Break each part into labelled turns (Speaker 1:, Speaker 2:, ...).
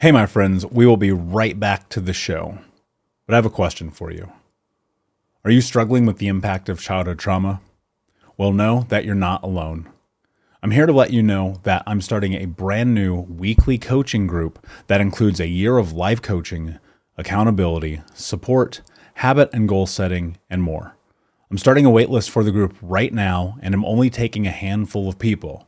Speaker 1: Hey, my friends, we will be right back to the show. But I have a question for you. Are you struggling with the impact of childhood trauma? Well, know that you're not alone. I'm here to let you know that I'm starting a brand new weekly coaching group that includes a year of life coaching, accountability, support, habit and goal setting, and more. I'm starting a waitlist for the group right now, and I'm only taking a handful of people.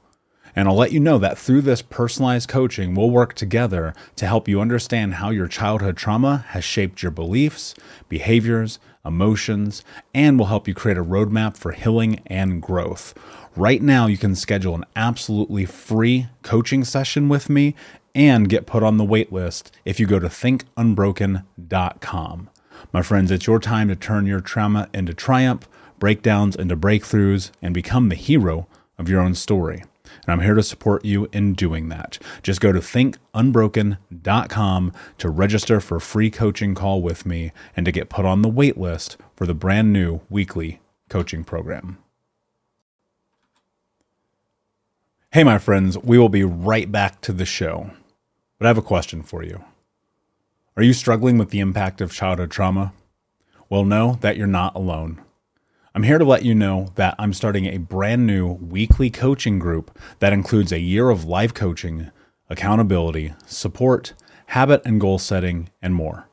Speaker 1: And I'll let you know that through this personalized coaching, we'll work together to help you understand how your childhood trauma has shaped your beliefs, behaviors, emotions, and will help you create a roadmap for healing and growth. Right now, you can schedule an absolutely free coaching session with me and get put on the wait list if you go to thinkunbroken.com. My friends, it's your time to turn your trauma into triumph, breakdowns into breakthroughs, and become the hero of your own story. And I'm here to support you in doing that. Just go to thinkunbroken.com to register for a free coaching call with me and to get put on the wait list for the brand new weekly coaching program. Hey, my friends, we will be right back to the show. But I have a question for you. Are you struggling with the impact of childhood trauma? Well, know that you're not alone. I'm here to let you know that I'm starting a brand new weekly coaching group that includes a year of life coaching, accountability, support, habit and goal setting, and more.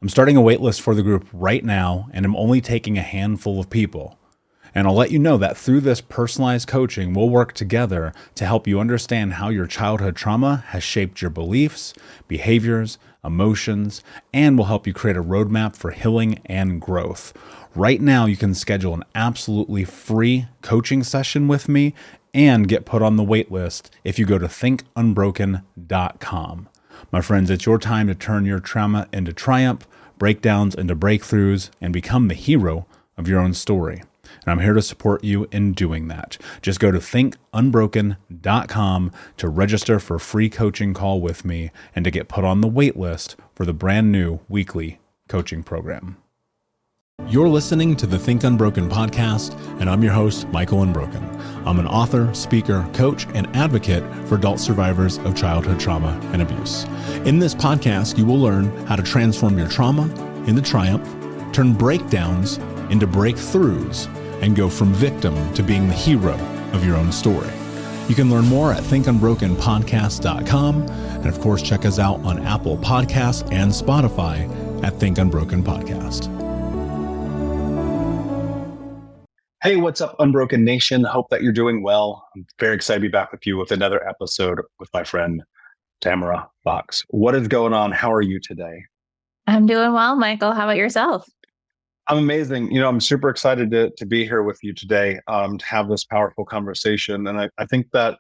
Speaker 1: I'm starting a waitlist for the group right now, and I'm only taking a handful of people. And I'll let you know that through this personalized coaching, we'll work together to help you understand how your childhood trauma has shaped your beliefs, behaviors, emotions, and will help you create a roadmap for healing and growth. Right now, you can schedule an absolutely free coaching session with me and get put on the wait list if you go to thinkunbroken.com. My friends, it's your time to turn your trauma into triumph, breakdowns into breakthroughs, and become the hero of your own story. And I'm here to support you in doing that. Just go to thinkunbroken.com to register for a free coaching call with me and to get put on the wait list for the brand new weekly coaching program. You're listening to the Think Unbroken podcast, and I'm your host, Michael Unbroken. I'm an author, speaker, coach, and advocate for adult survivors of childhood trauma and abuse. In this podcast, you will learn how to transform your trauma into triumph, turn breakdowns into breakthroughs, and go from victim to being the hero of your own story. You can learn more at thinkunbrokenpodcast.com, and of course, check us out on Apple Podcasts and Spotify at Think Unbroken Podcast. Hey, what's up, Unbroken Nation? Hope that you're doing well. I'm very excited to be back with you with another episode with my friend, Tamara Fox. What is going on? How are you today?
Speaker 2: I'm doing well, Michael. How about yourself?
Speaker 1: I'm amazing. I'm super excited to be here with you today, to have this powerful conversation. And I think that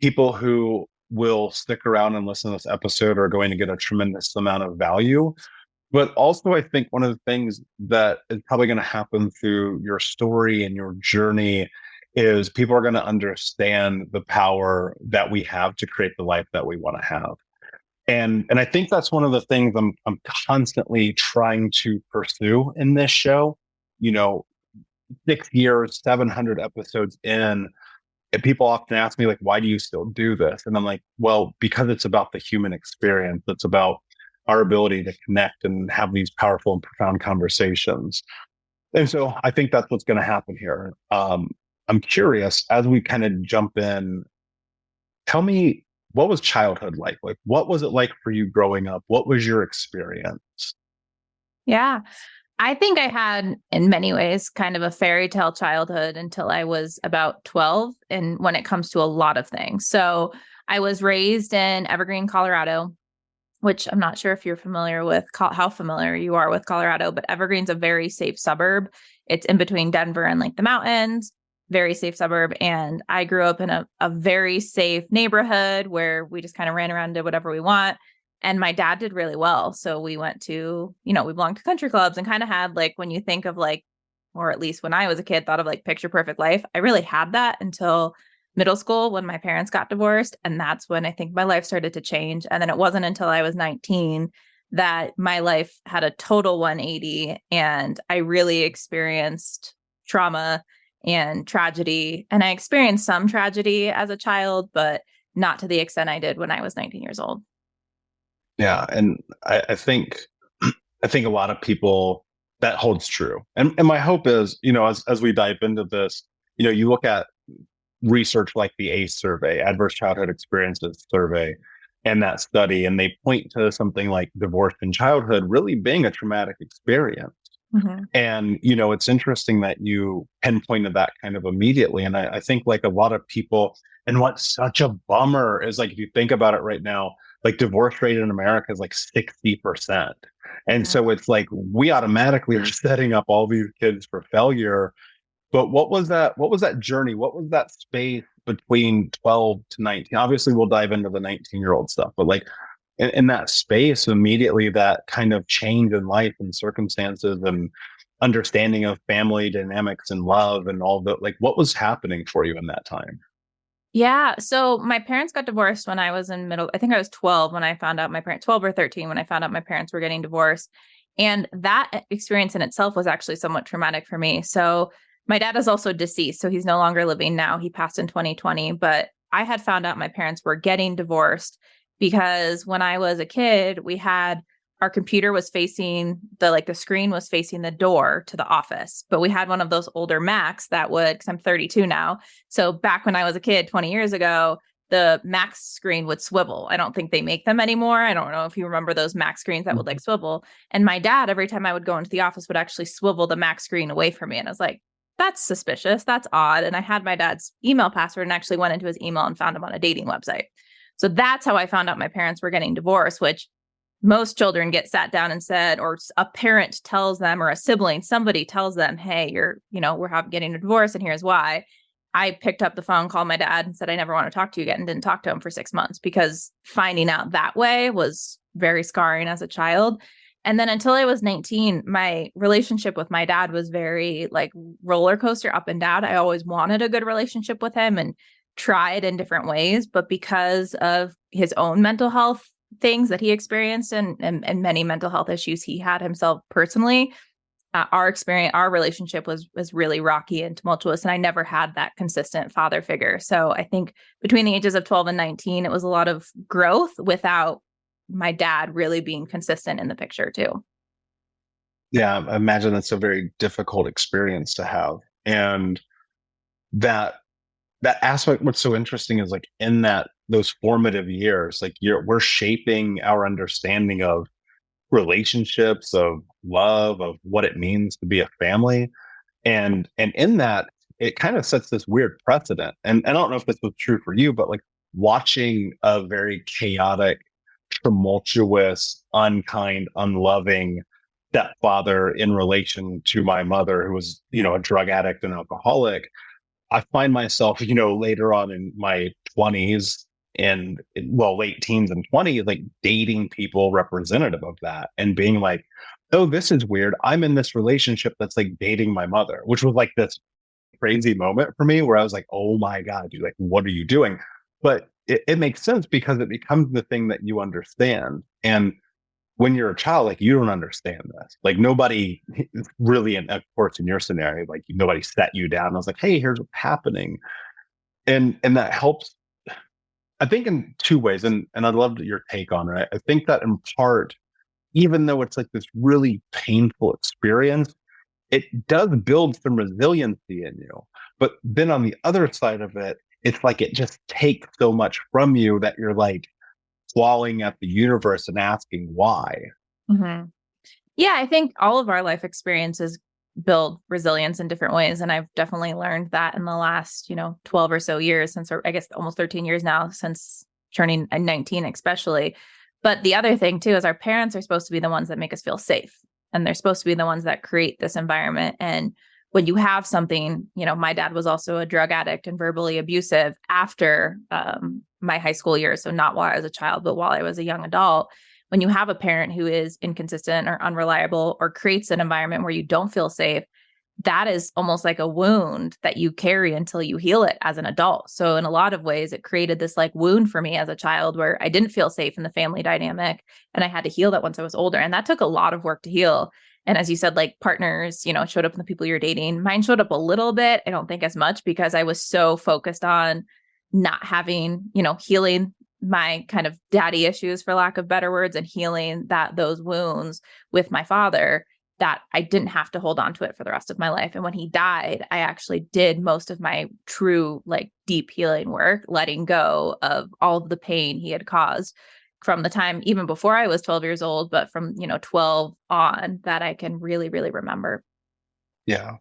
Speaker 1: people who will stick around and listen to this episode are going to get a tremendous amount of value. But also, I think one of the things that is probably going to happen through your story and your journey is people are going to understand the power that we have to create the life that we want to have. And I think that's one of the things I'm constantly trying to pursue in this show. 6 years, 700 episodes in, and people often ask me, like, why do you still do this? And I'm like, well, because it's about the human experience. It's about our ability to connect and have these powerful and profound conversations. And so I think that's what's going to happen here. I'm curious, as we kind of jump in, tell me, what was childhood like? Like, what was it like for you growing up? What was your experience?
Speaker 2: Yeah, I think I had, in many ways, kind of a fairy tale childhood until I was about 12. And when it comes to a lot of things. So I was raised in Evergreen, Colorado, which I'm not sure if you're familiar with, how familiar you are with Colorado, but Evergreen's a very safe suburb. It's in between Denver and like the mountains, very safe suburb. And I grew up in a very safe neighborhood where we just kind of ran around and did whatever we want. And my dad did really well. So we went to, we belonged to country clubs and kind of had, like, when you think of like, or at least when I was a kid, thought of like picture perfect life. I really had that until middle school when my parents got divorced. And that's when I think my life started to change. And then it wasn't until I was 19 that my life had a total 180 and I really experienced trauma and tragedy. And I experienced some tragedy as a child, but not to the extent I did when I was 19 years old.
Speaker 1: Yeah. And I think, I think a lot of people that holds true. And my hope is, as we dive into this, you look at research like the ACE survey, Adverse Childhood Experiences survey, and that study, and they point to something like divorce in childhood really being a traumatic experience.
Speaker 2: Mhm.
Speaker 1: And, it's interesting that you pinpointed that kind of immediately. And I think like a lot of people, and what's such a bummer is like, if you think about it right now, like divorce rate in America is like 60%. And
Speaker 2: Yeah.
Speaker 1: so it's like we automatically are setting up all these kids for failure. But what was that journey? What was that space between 12 to 19? Obviously, we'll dive into the 19-year-old stuff, but like in that space, immediately that kind of change in life and circumstances and understanding of family dynamics and love and all the like, what was happening for you in that time?
Speaker 2: Yeah. So my parents got divorced when I was in middle. I think I was 12 when I found out my parents, 12 or 13 when I found out my parents were getting divorced. And that experience in itself was actually somewhat traumatic for me. So my dad is also deceased. So he's no longer living now. He passed in 2020. But I had found out my parents were getting divorced because when I was a kid, we had our computer was facing the screen was facing the door to the office. But we had one of those older Macs that would, because I'm 32 now, so back when I was a kid 20 years ago, the Mac screen would swivel. I don't think they make them anymore. I don't know if you remember those Mac screens that would like swivel. And my dad, every time I would go into the office, would actually swivel the Mac screen away from me. And I was like, that's suspicious. That's odd. And I had my dad's email password and actually went into his email and found him on a dating website. So that's how I found out my parents were getting divorced, which most children get sat down and said, or a parent tells them, or a sibling, somebody tells them, hey, we're getting a divorce and here's why. I picked up the phone, called my dad and said, I never want to talk to you again, and didn't talk to him for 6 months because finding out that way was very scarring as a child. And then until I was 19, my relationship with my dad was very like roller coaster up and down. I always wanted a good relationship with him and tried in different ways. But because of his own mental health things that he experienced and many mental health issues he had himself personally, our relationship was really rocky and tumultuous, and I never had that consistent father figure. So I think between the ages of 12 and 19, it was a lot of growth without my dad really being consistent in the picture too.
Speaker 1: Yeah, I imagine that's a very difficult experience to have. And that that aspect, what's so interesting is like in that those formative years, like we're shaping our understanding of relationships, of love, of what it means to be a family. And in that, it kind of sets this weird precedent. And I don't know if this was true for you, but like watching a very chaotic, tumultuous, unkind, unloving stepfather in relation to my mother, who was, a drug addict and alcoholic. I find myself, later on in my 20s and well, late teens and 20s, like dating people representative of that and being like, oh, this is weird. I'm in this relationship that's like dating my mother, which was like this crazy moment for me where I was like, oh my God, dude, like, what are you doing? But it makes sense because it becomes the thing that you understand. And when you're a child, like you don't understand this. Like nobody really, and of course, in your scenario, like nobody set you down. I was like, hey, here's what's happening. And that helps, I think, in two ways. And I'd love your take on it. I think that in part, even though it's like this really painful experience, it does build some resiliency in you. But then on the other side of it, it's like it just takes so much from you that you're like clawing at the universe and asking why.
Speaker 2: Mhm. Yeah, I think all of our life experiences build resilience in different ways. And I've definitely learned that in the last, 12 or so years since, or I guess almost 13 years now since turning 19, especially. But the other thing too is our parents are supposed to be the ones that make us feel safe. And they're supposed to be the ones that create this environment. And when you have something, my dad was also a drug addict and verbally abusive after my high school years. So not while I was a child, but while I was a young adult. When you have a parent who is inconsistent or unreliable or creates an environment where you don't feel safe, that is almost like a wound that you carry until you heal it as an adult. So in a lot of ways, it created this like wound for me as a child where I didn't feel safe in the family dynamic. And I had to heal that once I was older. And that took a lot of work to heal. And as you said, like partners, showed up in the people you're dating. Mine showed up a little bit. I don't think as much because I was so focused on not having, healing my kind of daddy issues, for lack of better words, and healing those wounds with my father, that I didn't have to hold on to it for the rest of my life. And when he died, I actually did most of my true, like, deep healing work, letting go of all of the pain he had caused from the time even before I was 12 years old, but from, 12 on, that I can really, really remember.
Speaker 1: Yeah.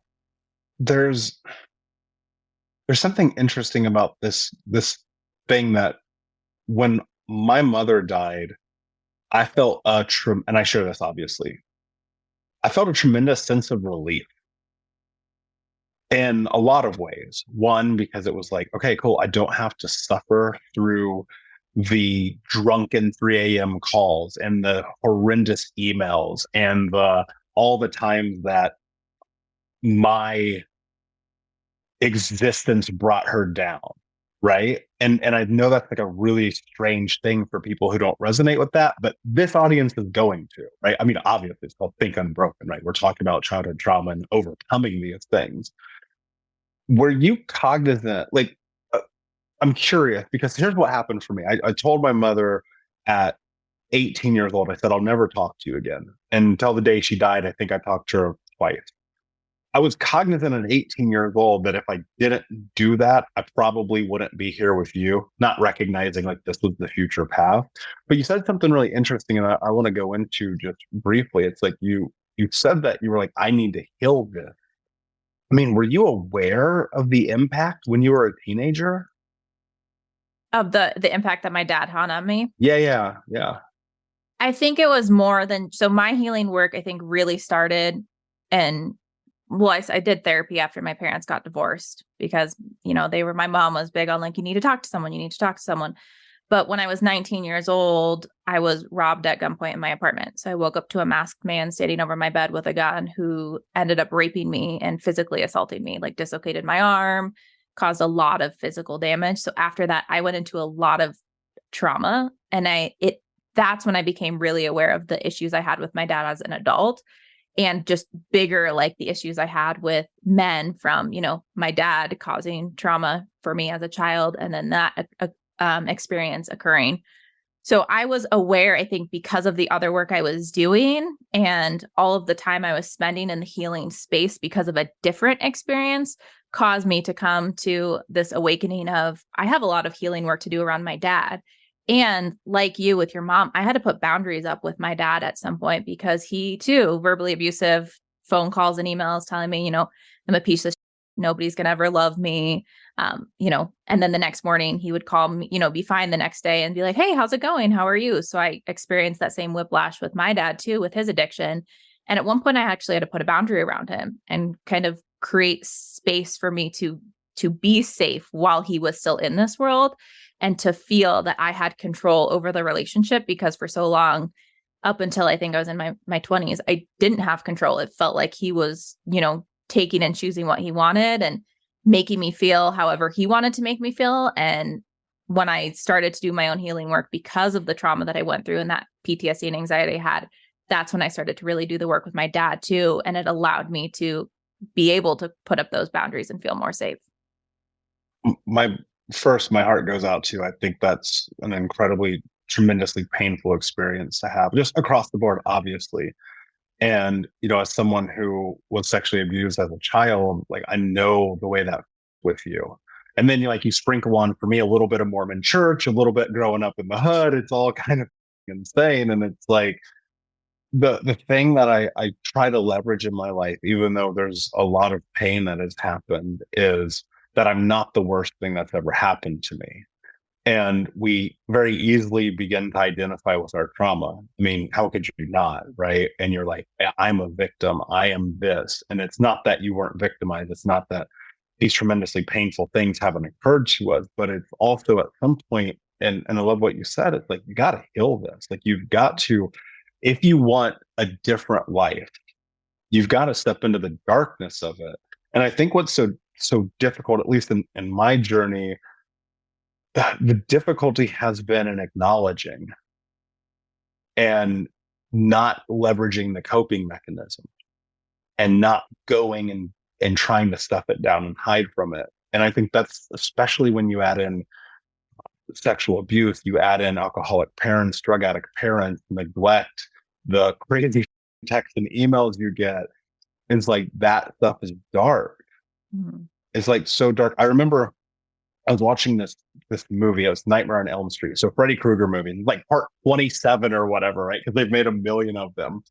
Speaker 1: There's something interesting about this thing that when my mother died, I felt and I share this obviously. I felt a tremendous sense of relief in a lot of ways. One, because it was like, okay, cool. I don't have to suffer through the drunken 3 a.m. calls and the horrendous emails and all the times that my existence brought her down. Right. And I know that's like a really strange thing for people who don't resonate with that, but this audience is going to, right? I mean, obviously it's called Think Unbroken, right? We're talking about childhood trauma and overcoming these things. Were you cognizant? Like, I'm curious because here's what happened for me. I told my mother at 18 years old, I said, I'll never talk to you again. And until the day she died, I think I talked to her twice. I was cognizant at 18 years old that if I didn't do that, I probably wouldn't be here with you, not recognizing like this was the future path. But you said something really interesting, and I want to go into just briefly. It's like you said that you were like, I need to heal this. I mean, were you aware of the impact when you were a teenager?
Speaker 2: Of the impact that my dad had on me.
Speaker 1: Yeah.
Speaker 2: I think it was more than, so my healing work, I think, really started, and well, I did therapy after my parents got divorced because, my mom was big on, like, you need to talk to someone, you need to talk to someone. But when I was 19 years old, I was robbed at gunpoint in my apartment. So I woke up to a masked man standing over my bed with a gun who ended up raping me and physically assaulting me, like dislocated my arm, caused a lot of physical damage. So after that, I went into a lot of trauma, and that's when I became really aware of the issues I had with my dad as an adult, and just bigger, like the issues I had with men from, my dad causing trauma for me as a child, and then that experience occurring. So I was aware, I think, because of the other work I was doing and all of the time I was spending in the healing space because of a different experience, caused me to come to this awakening of, I have a lot of healing work to do around my dad. And like you with your mom, I had to put boundaries up with my dad at some point because he too, verbally abusive, phone calls and emails telling me, I'm a piece of shit, nobody's gonna ever love me. And then the next morning he would call me, be fine the next day and be like, hey, how's it going? How are you? So I experienced that same whiplash with my dad too, with his addiction. And at one point I actually had to put a boundary around him and kind of create space for me to be safe while he was still in this world, and to feel that I had control over the relationship, because for so long, up until I think I was in my 20s, I didn't have control. It felt like he was, taking and choosing what he wanted and making me feel however he wanted to make me feel. And when I started to do my own healing work because of the trauma that I went through and that PTSD and anxiety I had, that's when I started to really do the work with my dad too. And it allowed me to be able to put up those boundaries and feel more safe.
Speaker 1: My heart goes out to, I think that's an incredibly tremendously painful experience to have just across the board, obviously. And, as someone who was sexually abused as a child, like, I know the way that with you. And then you sprinkle on, for me, a little bit of Mormon church, a little bit growing up in the hood. It's all kind of insane. And it's like the thing that I try to leverage in my life, even though there's a lot of pain that has happened, is that I'm not the worst thing that's ever happened to me. And we very easily begin to identify with our trauma. I mean, how could you not, right? And you're like, I'm a victim. I am this. And it's not that you weren't victimized. It's not that these tremendously painful things haven't occurred to us, but it's also at some point, and I love what you said, it's like, you got to heal this. Like, you've got to, if you want a different life, you've got to step into the darkness of it. And I think what's so difficult, at least in my journey, the difficulty has been in acknowledging and not leveraging the coping mechanism, and not going and trying to stuff it down and hide from it. And I think that's especially when you add in sexual abuse, you add in alcoholic parents, drug addict parents, neglect, the crazy texts and emails you get. It's like that stuff is dark.
Speaker 2: Mhm.
Speaker 1: It's like so dark. I remember I was watching this movie. It was Nightmare on Elm Street. So Freddy Krueger movie, like part 27 or whatever, right? Because they've made a million of them.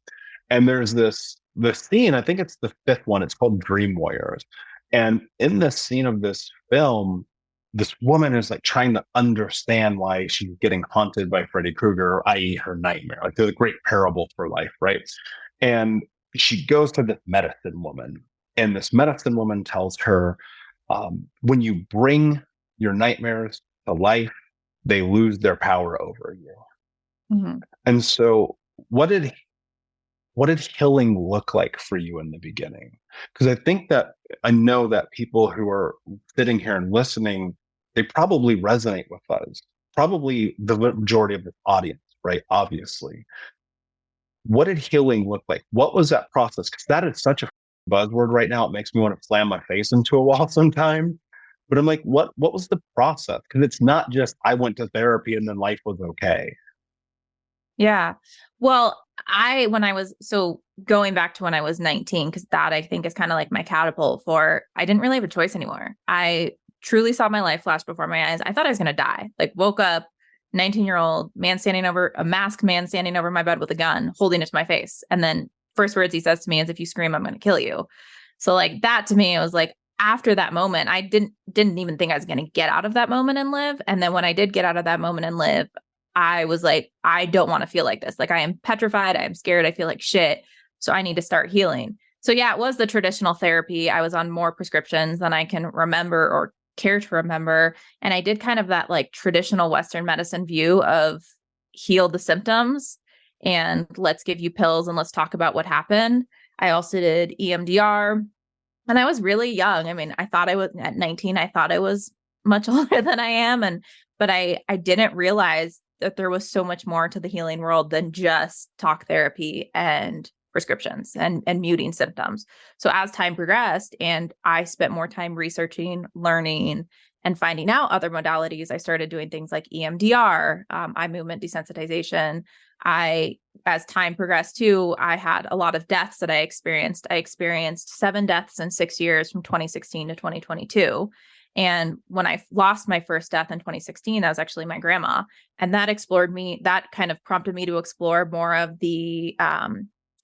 Speaker 1: And there's this scene, I think it's the fifth one. It's called Dream Warriors. And in this scene of this film, this woman is like trying to understand why she's getting haunted by Freddy Krueger, i.e., her nightmare, like the great parable for life, right? And she goes to this medicine woman, and this medicine woman tells her, when you bring your nightmares to life, they lose their power over you.
Speaker 2: Mhm.
Speaker 1: And so, what did healing look like for you in the beginning? Because I know that people who are sitting here and listening, they probably resonate with us. Probably the majority of the audience, right? Obviously. What did healing look like? What was that process? Because that is such a buzzword right now. It makes me want to slam my face into a wall sometimes. But I'm like, what was the process? Because it's not just I went to therapy and then life was okay.
Speaker 2: Yeah. Well, when I was, so going back to when I was 19, because that I think is kind of like my catapult for, I didn't really have a choice anymore. I truly saw my life flash before my eyes. I thought I was going to die. Like, woke up, 19-year-old man a masked man standing over my bed with a gun, holding it to my face. And then first words he says to me is, if you scream, I'm going to kill you. So like that to me, it was like, after that moment, I didn't even think I was going to get out of that moment and live. And then when I did get out of that moment and live, I was like, I don't want to feel like this. Like, I am petrified. I am scared. I feel like shit. So I need to start healing. So yeah, it was the traditional therapy. I was on more prescriptions than I can remember or care to remember. And I did kind of that like traditional Western medicine view of heal the symptoms and let's give you pills and let's talk about what happened. I also did EMDR, and I was really young. I mean, I thought I was at 19, I thought I was much older than I am. But I didn't realize that there was so much more to the healing world than just talk therapy and prescriptions and muting symptoms. So as time progressed and I spent more time researching, learning, and finding out other modalities, I started doing things like EMDR, eye movement desensitization. As time progressed too, I had a lot of deaths that I experienced. I experienced 7 deaths in 6 years from 2016 to 2022. And when I lost my first death in 2016, that was actually my grandma. And that kind of prompted me to explore more of the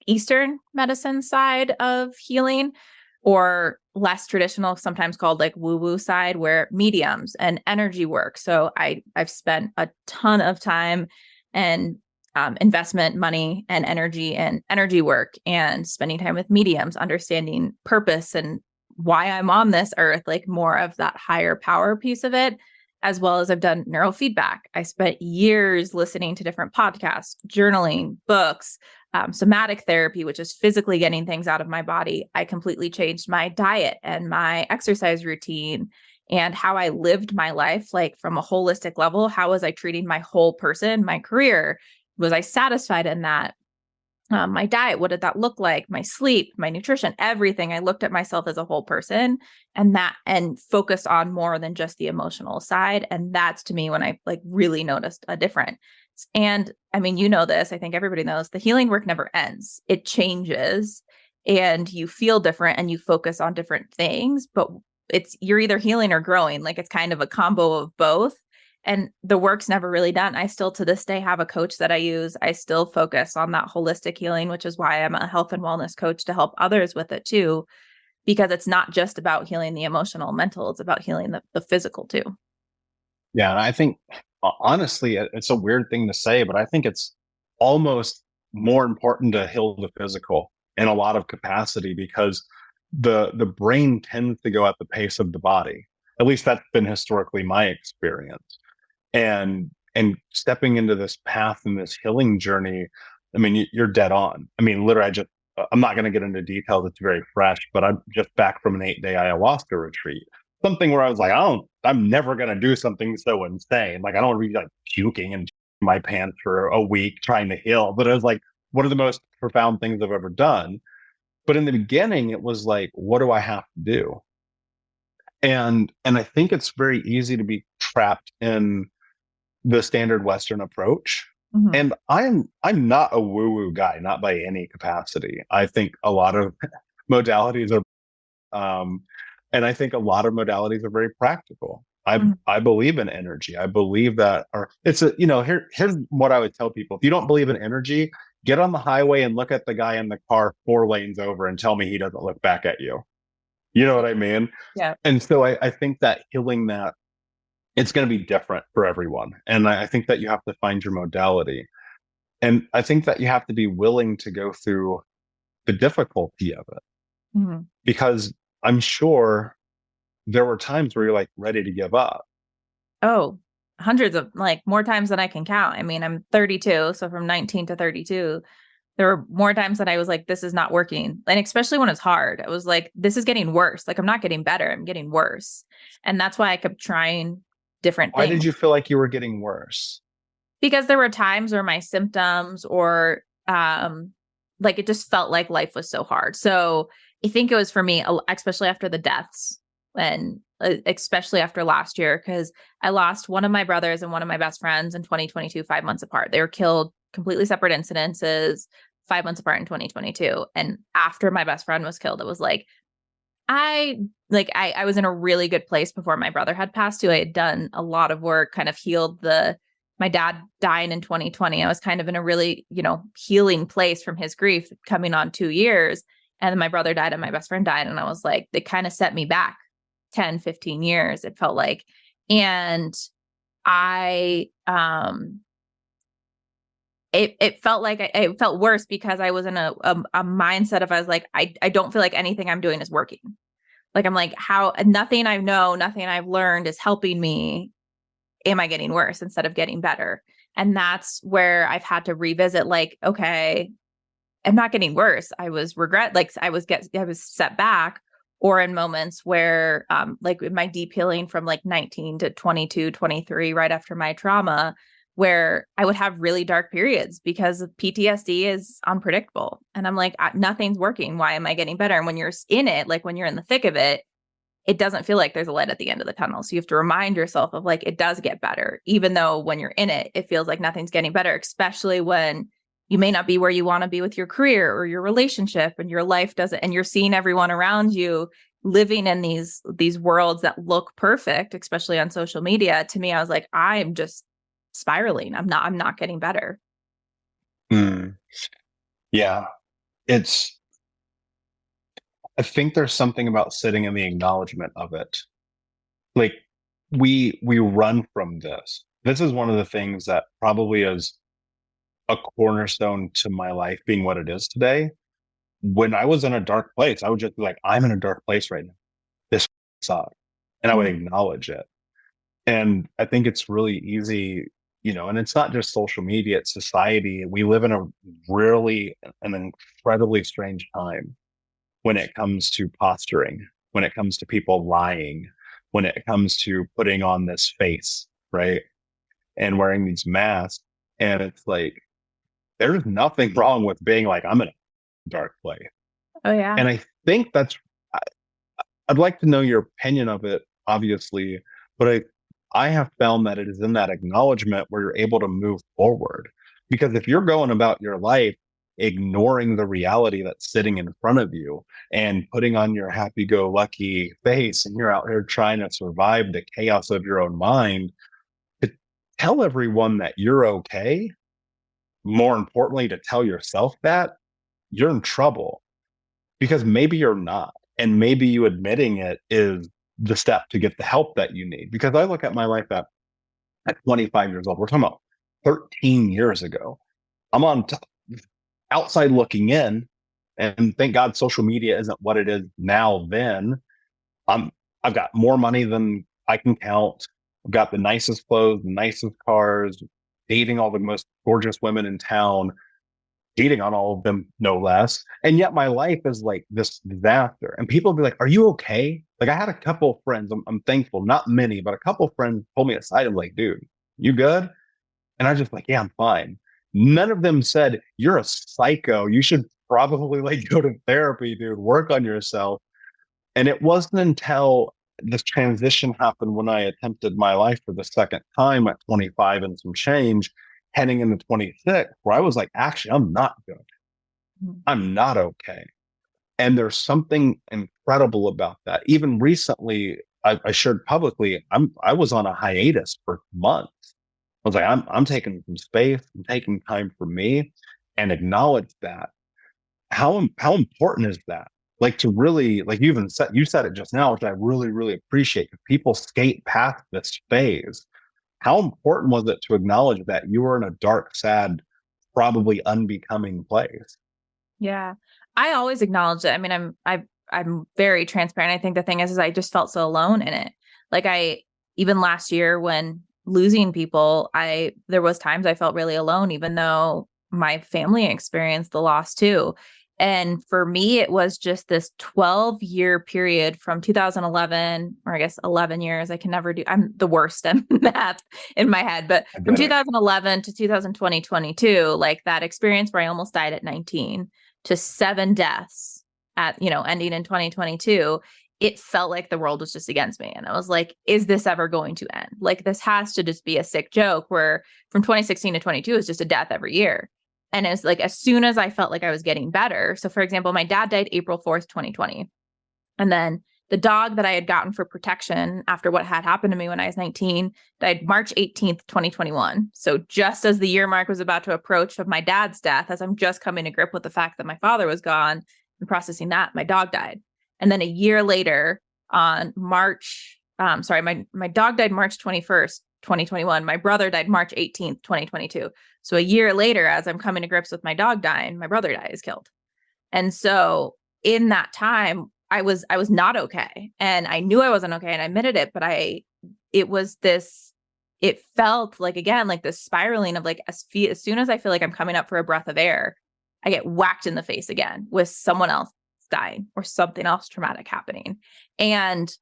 Speaker 2: Eastern medicine side of healing, or less traditional, sometimes called like woo-woo side, where mediums and energy work. So I've spent a ton of time and investment money and energy and energy work and spending time with mediums, understanding purpose and why I'm on this earth, like more of that higher power piece of it, as well as I've done neurofeedback. I spent years listening to different podcasts, journaling, books, somatic therapy, which is physically getting things out of my body. I completely changed my diet and my exercise routine and how I lived my life, like from a holistic level. How was I treating my whole person, my career? Was I satisfied in that? My diet, what did that look like? My sleep, my nutrition, everything. I looked at myself as a whole person and focused on more than just the emotional side. And that's to me when I like really noticed a difference. And I mean, you know this, I think everybody knows the healing work never ends. It changes and you feel different and you focus on different things, but you're either healing or growing. Like it's kind of a combo of both. And the work's never really done. I still to this day have a coach that I use. I still focus on that holistic healing, which is why I'm a health and wellness coach to help others with it too, because it's not just about healing the emotional, mental, it's about healing the physical too.
Speaker 1: Yeah, and I think honestly, it's a weird thing to say, but I think it's almost more important to heal the physical in a lot of capacity because the brain tends to go at the pace of the body. At least that's been historically my experience. And stepping into this path and this healing journey, I mean, you're dead on. I mean, literally, I'm not going to get into details. It's very fresh, but I'm just back from an 8-day ayahuasca retreat. Something where I was like, I'm never going to do something so insane. Like, I don't want to be like puking and my pants for a week trying to heal. But it was like one of the most profound things I've ever done. But in the beginning, it was like, what do I have to do? And I think it's very easy to be trapped in the standard Western approach.
Speaker 2: Mhm.
Speaker 1: And I'm not a woo-woo guy, not by any capacity. I think a lot of modalities are and I think a lot of modalities are very practical.
Speaker 2: Mhm.
Speaker 1: I believe in energy. I believe that, or it's here's what I would tell people. If you don't believe in energy, get on the highway and look at the guy in the car 4 lanes over and tell me he doesn't look back at you. You know what I mean?
Speaker 2: Yeah.
Speaker 1: And so I think that healing that it's going to be different for everyone. And I think that you have to find your modality. And I think that you have to be willing to go through the difficulty of it
Speaker 2: Mhm.
Speaker 1: because I'm sure there were times where you're like ready to give up.
Speaker 2: Oh, hundreds of like more times than I can count. I mean, I'm 32, so from 19 to 32, there were more times that I was like, this is not working. And especially when it's hard, I was like, this is getting worse. Like, I'm not getting better, I'm getting worse. And that's why I kept trying different
Speaker 1: Why did
Speaker 2: things.
Speaker 1: you feel like you were getting worse?
Speaker 2: Because there were times where my symptoms or like it just felt like life was so hard. So I think it was for me, especially after the deaths and especially after last year, because I lost one of my brothers and one of my best friends in 2022, 5 months apart. They were killed completely separate incidences, 5 months apart in 2022. And after my best friend was killed, it was like, I was in a really good place before my brother had passed too. I had done a lot of work, kind of healed my dad dying in 2020. I was kind of in a really, healing place from his grief coming on 2 years. And then my brother died and my best friend died. And I was like, they kind of set me back 10, 15 years, it felt like. And I, it felt like it felt worse because I was in a mindset of, I was like, I don't feel like anything I'm doing is working. Like, I'm like, how nothing I know, nothing I've learned is helping me. Am I getting worse instead of getting better? And that's where I've had to revisit, like, okay, I'm not getting worse. I was I was set back, or in moments where, like with my deep healing from like 19 to 22, 23, right after my trauma, where I would have really dark periods because PTSD is unpredictable. And I'm like, nothing's working. Why am I getting better? And when you're in it, like when you're in the thick of it, it doesn't feel like there's a light at the end of the tunnel. So you have to remind yourself of like, it does get better, even though when you're in it, it feels like nothing's getting better, especially when you may not be where you want to be with your career or your relationship and your life doesn't, and you're seeing everyone around you living in these worlds that look perfect, especially on social media. To me, I was like, I'm just spiraling. I'm not getting better.
Speaker 1: Hmm. Yeah. It's, I think there's something about sitting in the acknowledgement of it. Like we run from this. This is one of the things that probably is a cornerstone to my life being what it is today. When I was in a dark place, I would just be like, I'm in a dark place right now. This sucks. And I would
Speaker 2: Mhm.
Speaker 1: acknowledge it. And I think it's really easy, and it's not just social media, it's society. We live in a really an incredibly strange time when it comes to posturing, when it comes to people lying, when it comes to putting on this face, right? And wearing these masks. And it's like, there's nothing wrong with being like, I'm in a dark place.
Speaker 2: Oh yeah.
Speaker 1: And I think I- I'd like to know your opinion of it, obviously, but I have found that it is in that acknowledgement where you're able to move forward. Because if you're going about your life ignoring the reality that's sitting in front of you and putting on your happy go lucky face, and you're out here trying to survive the chaos of your own mind, to tell everyone that you're okay, more importantly, to tell yourself that you're in trouble because maybe you're not. And maybe you admitting it is the step to get the help that you need. Because I look at my life at 25 years old, we're talking about 13 years ago. I'm outside looking in, and thank God social media isn't what it is now. Then I'm I've got more money than I can count. I've got the nicest clothes, the nicest cars, dating all the most gorgeous women in town, cheating on all of them, no less. And yet my life is like this disaster. And people will be like, "Are you okay?" Like I had a couple of friends, I'm thankful, not many, but a couple of friends pulled me aside and like, "Dude, you good?" And I just like, "Yeah, I'm fine." None of them said, "You're a psycho. You should probably like go to therapy, dude. Work on yourself." And it wasn't until this transition happened when I attempted my life for the second time at 25 and some change, heading into 26, where I was like, actually, I'm not good. I'm not okay. And there's something incredible about that. Even recently, I shared publicly, I was on a hiatus for months. I was like, I'm taking some space, I'm taking time for me, and acknowledge that. How important is that? Like to really, like you said it just now, which I really, really appreciate. If people skate past this phase, how important was it to acknowledge that you were in a dark, sad, probably unbecoming place?
Speaker 2: Yeah. I always acknowledge it. I mean, I'm very transparent. I think the thing is I just felt so alone in it. Like even last year when losing people, there was times I felt really alone, even though my family experienced the loss too. And for me, it was just this 12-year period from 2011, or I guess 11 years. I can never do, I'm the worst at math in my head, but
Speaker 1: I
Speaker 2: from
Speaker 1: get it.
Speaker 2: 2011 to 2020, 22, like that experience where I almost died at 19 to 7 deaths at, ending in 2022, it felt like the world was just against me. And I was like, is this ever going to end? Like, this has to just be a sick joke where from 2016 to 22 is just a death every year. And it's like, as soon as I felt like I was getting better. So for example, my dad died April 4th, 2020. And then the dog that I had gotten for protection after what had happened to me when I was 19 died March 18th, 2021. So just as the year mark was about to approach of my dad's death, as I'm just coming to grip with the fact that my father was gone and processing that, my dog died. And then a year later on my dog died March 21st, 2021. My brother died March 18th, 2022. So a year later, as I'm coming to grips with my dog dying, my brother is killed. And so in that time, I was not okay. And I knew I wasn't okay and I admitted it, but it felt like, again, like this spiraling of like, as soon as I feel like I'm coming up for a breath of air, I get whacked in the face again with someone else dying or something else traumatic happening. And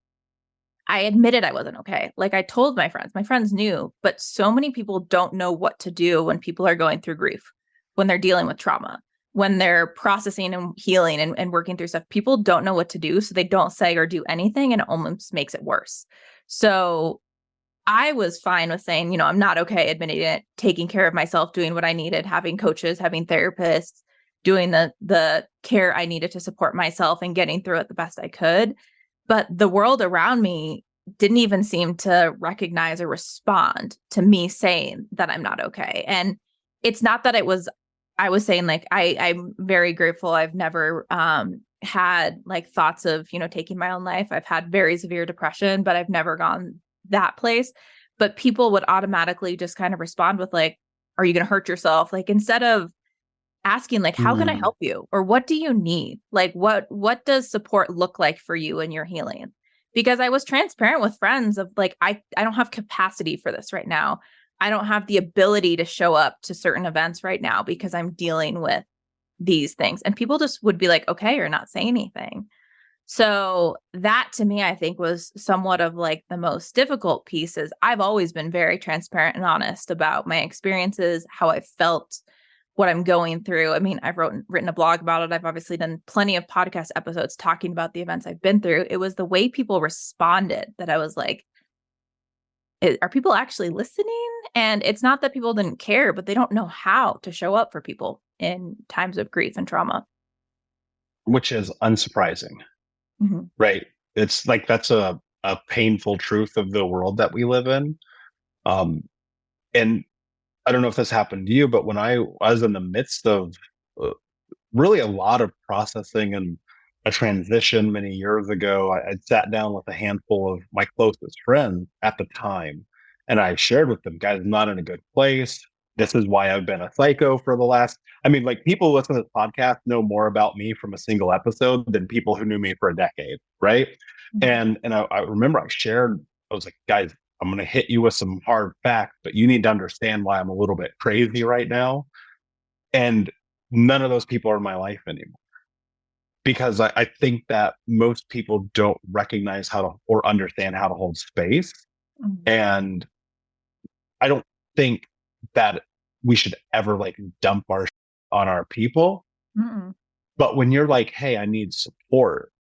Speaker 2: I admitted I wasn't okay. Like I told my friends knew, but so many people don't know what to do when people are going through grief, when they're dealing with trauma, when they're processing and healing and working through stuff. People don't know what to do. So they don't say or do anything, and it almost makes it worse. So I was fine with saying, I'm not okay, admitting it, taking care of myself, doing what I needed, having coaches, having therapists, doing the care I needed to support myself and getting through it the best I could. But the world around me didn't even seem to recognize or respond to me saying that I'm not okay. And it's not that I was saying like, I'm very grateful. I've never had like thoughts of, taking my own life. I've had very severe depression, but I've never gone that place. But people would automatically just kind of respond with like, are you going to hurt yourself? Like, instead of asking like, how can I help you? Or what do you need? Like, what does support look like for you in your healing? Because I was transparent with friends of like, I don't have capacity for this right now. I don't have the ability to show up to certain events right now because I'm dealing with these things. And people just would be like, okay, or not say anything. So that to me, I think was somewhat of like the most difficult pieces. I've always been very transparent and honest about my experiences, how I felt, what I'm going through. I mean, I've written a blog about it. I've obviously done plenty of podcast episodes talking about the events I've been through. It was the way people responded that I was like, are people actually listening? And it's not that people didn't care, but they don't know how to show up for people in times of grief and trauma.
Speaker 1: Which is unsurprising,
Speaker 2: Mm-hmm.
Speaker 1: right? It's like that's a painful truth of the world that we live in. And I don't know if this happened to you, but when I was in the midst of uh, really a lot of processing and a transition many years ago, I'd sat down with a handful of my closest friends at the time, and I shared with them, guys, I'm not in a good place. This is why I've been a psycho for the last, I mean, like people who listen to this podcast know more about me from a single episode than people who knew me for a decade, right?
Speaker 2: Mm-hmm.
Speaker 1: And I remember I was like, guys, I'm going to hit you with some hard facts, but you need to understand why I'm a little bit crazy right now. And none of those people are in my life anymore because I think that most people don't recognize how to or understand how to hold space.
Speaker 2: Mm-hmm.
Speaker 1: And I don't think that we should ever like dump our on our people.
Speaker 2: Mm-hmm.
Speaker 1: But when you're like, hey, I need support,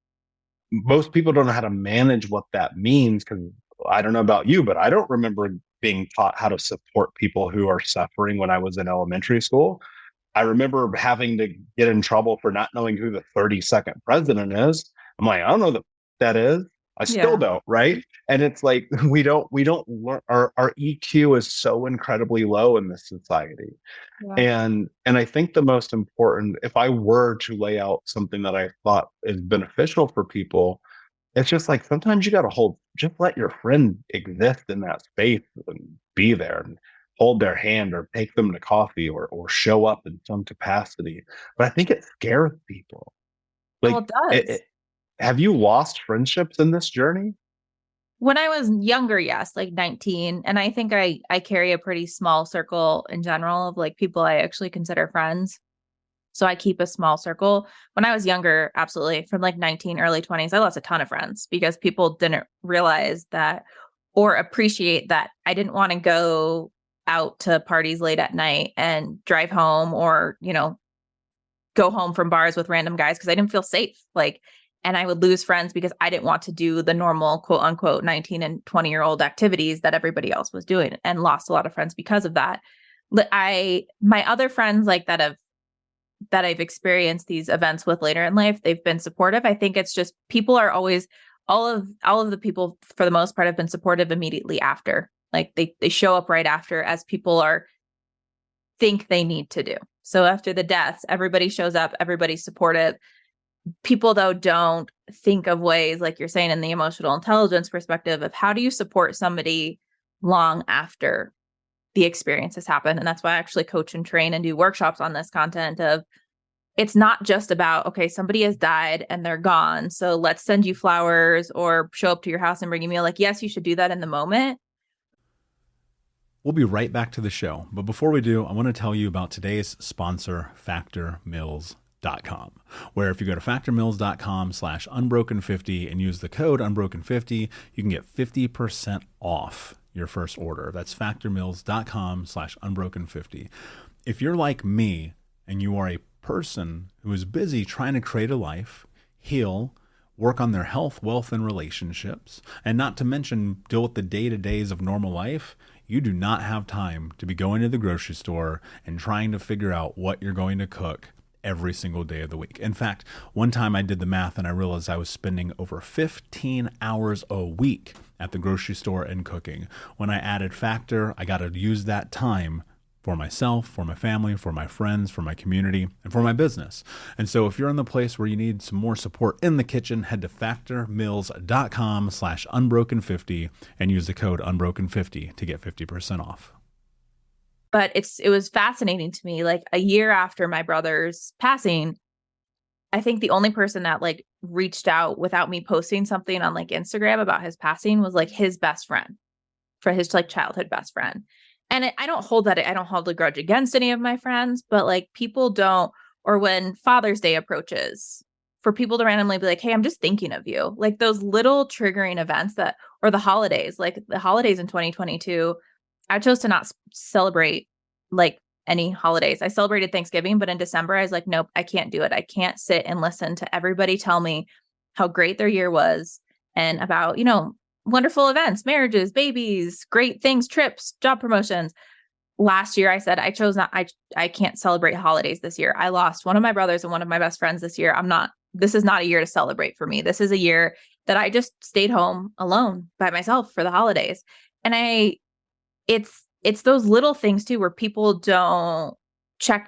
Speaker 1: most people don't know how to manage what that means, because I don't know about you, but I don't remember being taught how to support people who are suffering when I was in elementary school. I remember having to get in trouble for not knowing who the 32nd president is. I'm like, I don't know what that is. I still
Speaker 2: Yeah.
Speaker 1: don't, right? And it's like we don't learn, our EQ is so incredibly low in this society.
Speaker 2: Yeah.
Speaker 1: And I think the most important, if I were to lay out something that I thought is beneficial for people, it's just like sometimes you got to just let your friend exist in that space and be there and hold their hand or take them to coffee or show up in some capacity. But I think it scares people.
Speaker 2: Well,
Speaker 1: Like,
Speaker 2: it does.
Speaker 1: have you lost friendships in this journey?
Speaker 2: When I was younger, yes, like 19. And I think I carry a pretty small circle in general of like people I actually consider friends. So I keep a small circle. When I was younger, absolutely, from like 19, early 20s, I lost a ton of friends because people didn't realize that or appreciate that I didn't want to go out to parties late at night and drive home or, go home from bars with random guys because I didn't feel safe. Like, and I would lose friends because I didn't want to do the normal quote unquote 19 and 20-year-old activities that everybody else was doing, and lost a lot of friends because of that. My other friends like that I've experienced these events with later in life, they've been supportive. I think it's just people are always all of the people for the most part have been supportive immediately after. Like they show up right after as people are think they need to do. So after the deaths, everybody shows up, everybody's supportive. People though don't think of ways, like you're saying in the emotional intelligence perspective, of how do you support somebody long after the experience has happened. And that's why I actually coach and train and do workshops on this content of it's not just about, okay, somebody has died and they're gone, so let's send you flowers or show up to your house and bring you a meal. Like, yes, you should do that in the moment.
Speaker 3: We'll be right back to the show. But before we do, I want to tell you about today's sponsor, factormeals.com, where if you go to factormeals.com/unbroken50 and use the code unbroken50, you can get 50% off your first order. That's factormeals.com/unbroken50. If you're like me and you are a person who is busy trying to create a life, heal, work on their health, wealth, and relationships, and not to mention deal with the day-to-days of normal life, you do not have time to be going to the grocery store and trying to figure out what you're going to cook every single day of the week. In fact, one time I did the math and I realized I was spending over 15 hours a week at the grocery store and cooking. When I added Factor, I got to use that time for myself, for my family, for my friends, for my community, and for my business. And so if you're in the place where you need some more support in the kitchen, head to factormeals.com/unbroken50 and use the code unbroken50 to get 50% off.
Speaker 2: But it was fascinating to me. Like a year after my brother's passing, I think the only person that like reached out without me posting something on like Instagram about his passing was like his best friend, for his like childhood best friend. And I don't hold a grudge against any of my friends, but like people don't, or when Father's Day approaches, for people to randomly be like, hey, I'm just thinking of you. Like those little triggering events or the holidays, like the holidays in 2022, I chose to not celebrate like any holidays. I celebrated Thanksgiving, but in December, I was like, nope, I can't do it. I can't sit and listen to everybody tell me how great their year was and about, wonderful events, marriages, babies, great things, trips, job promotions. Last year, I said, I chose not, I can't celebrate holidays this year. I lost one of my brothers and one of my best friends this year. This is not a year to celebrate for me. This is a year that I just stayed home alone by myself for the holidays. And it's those little things too, where people don't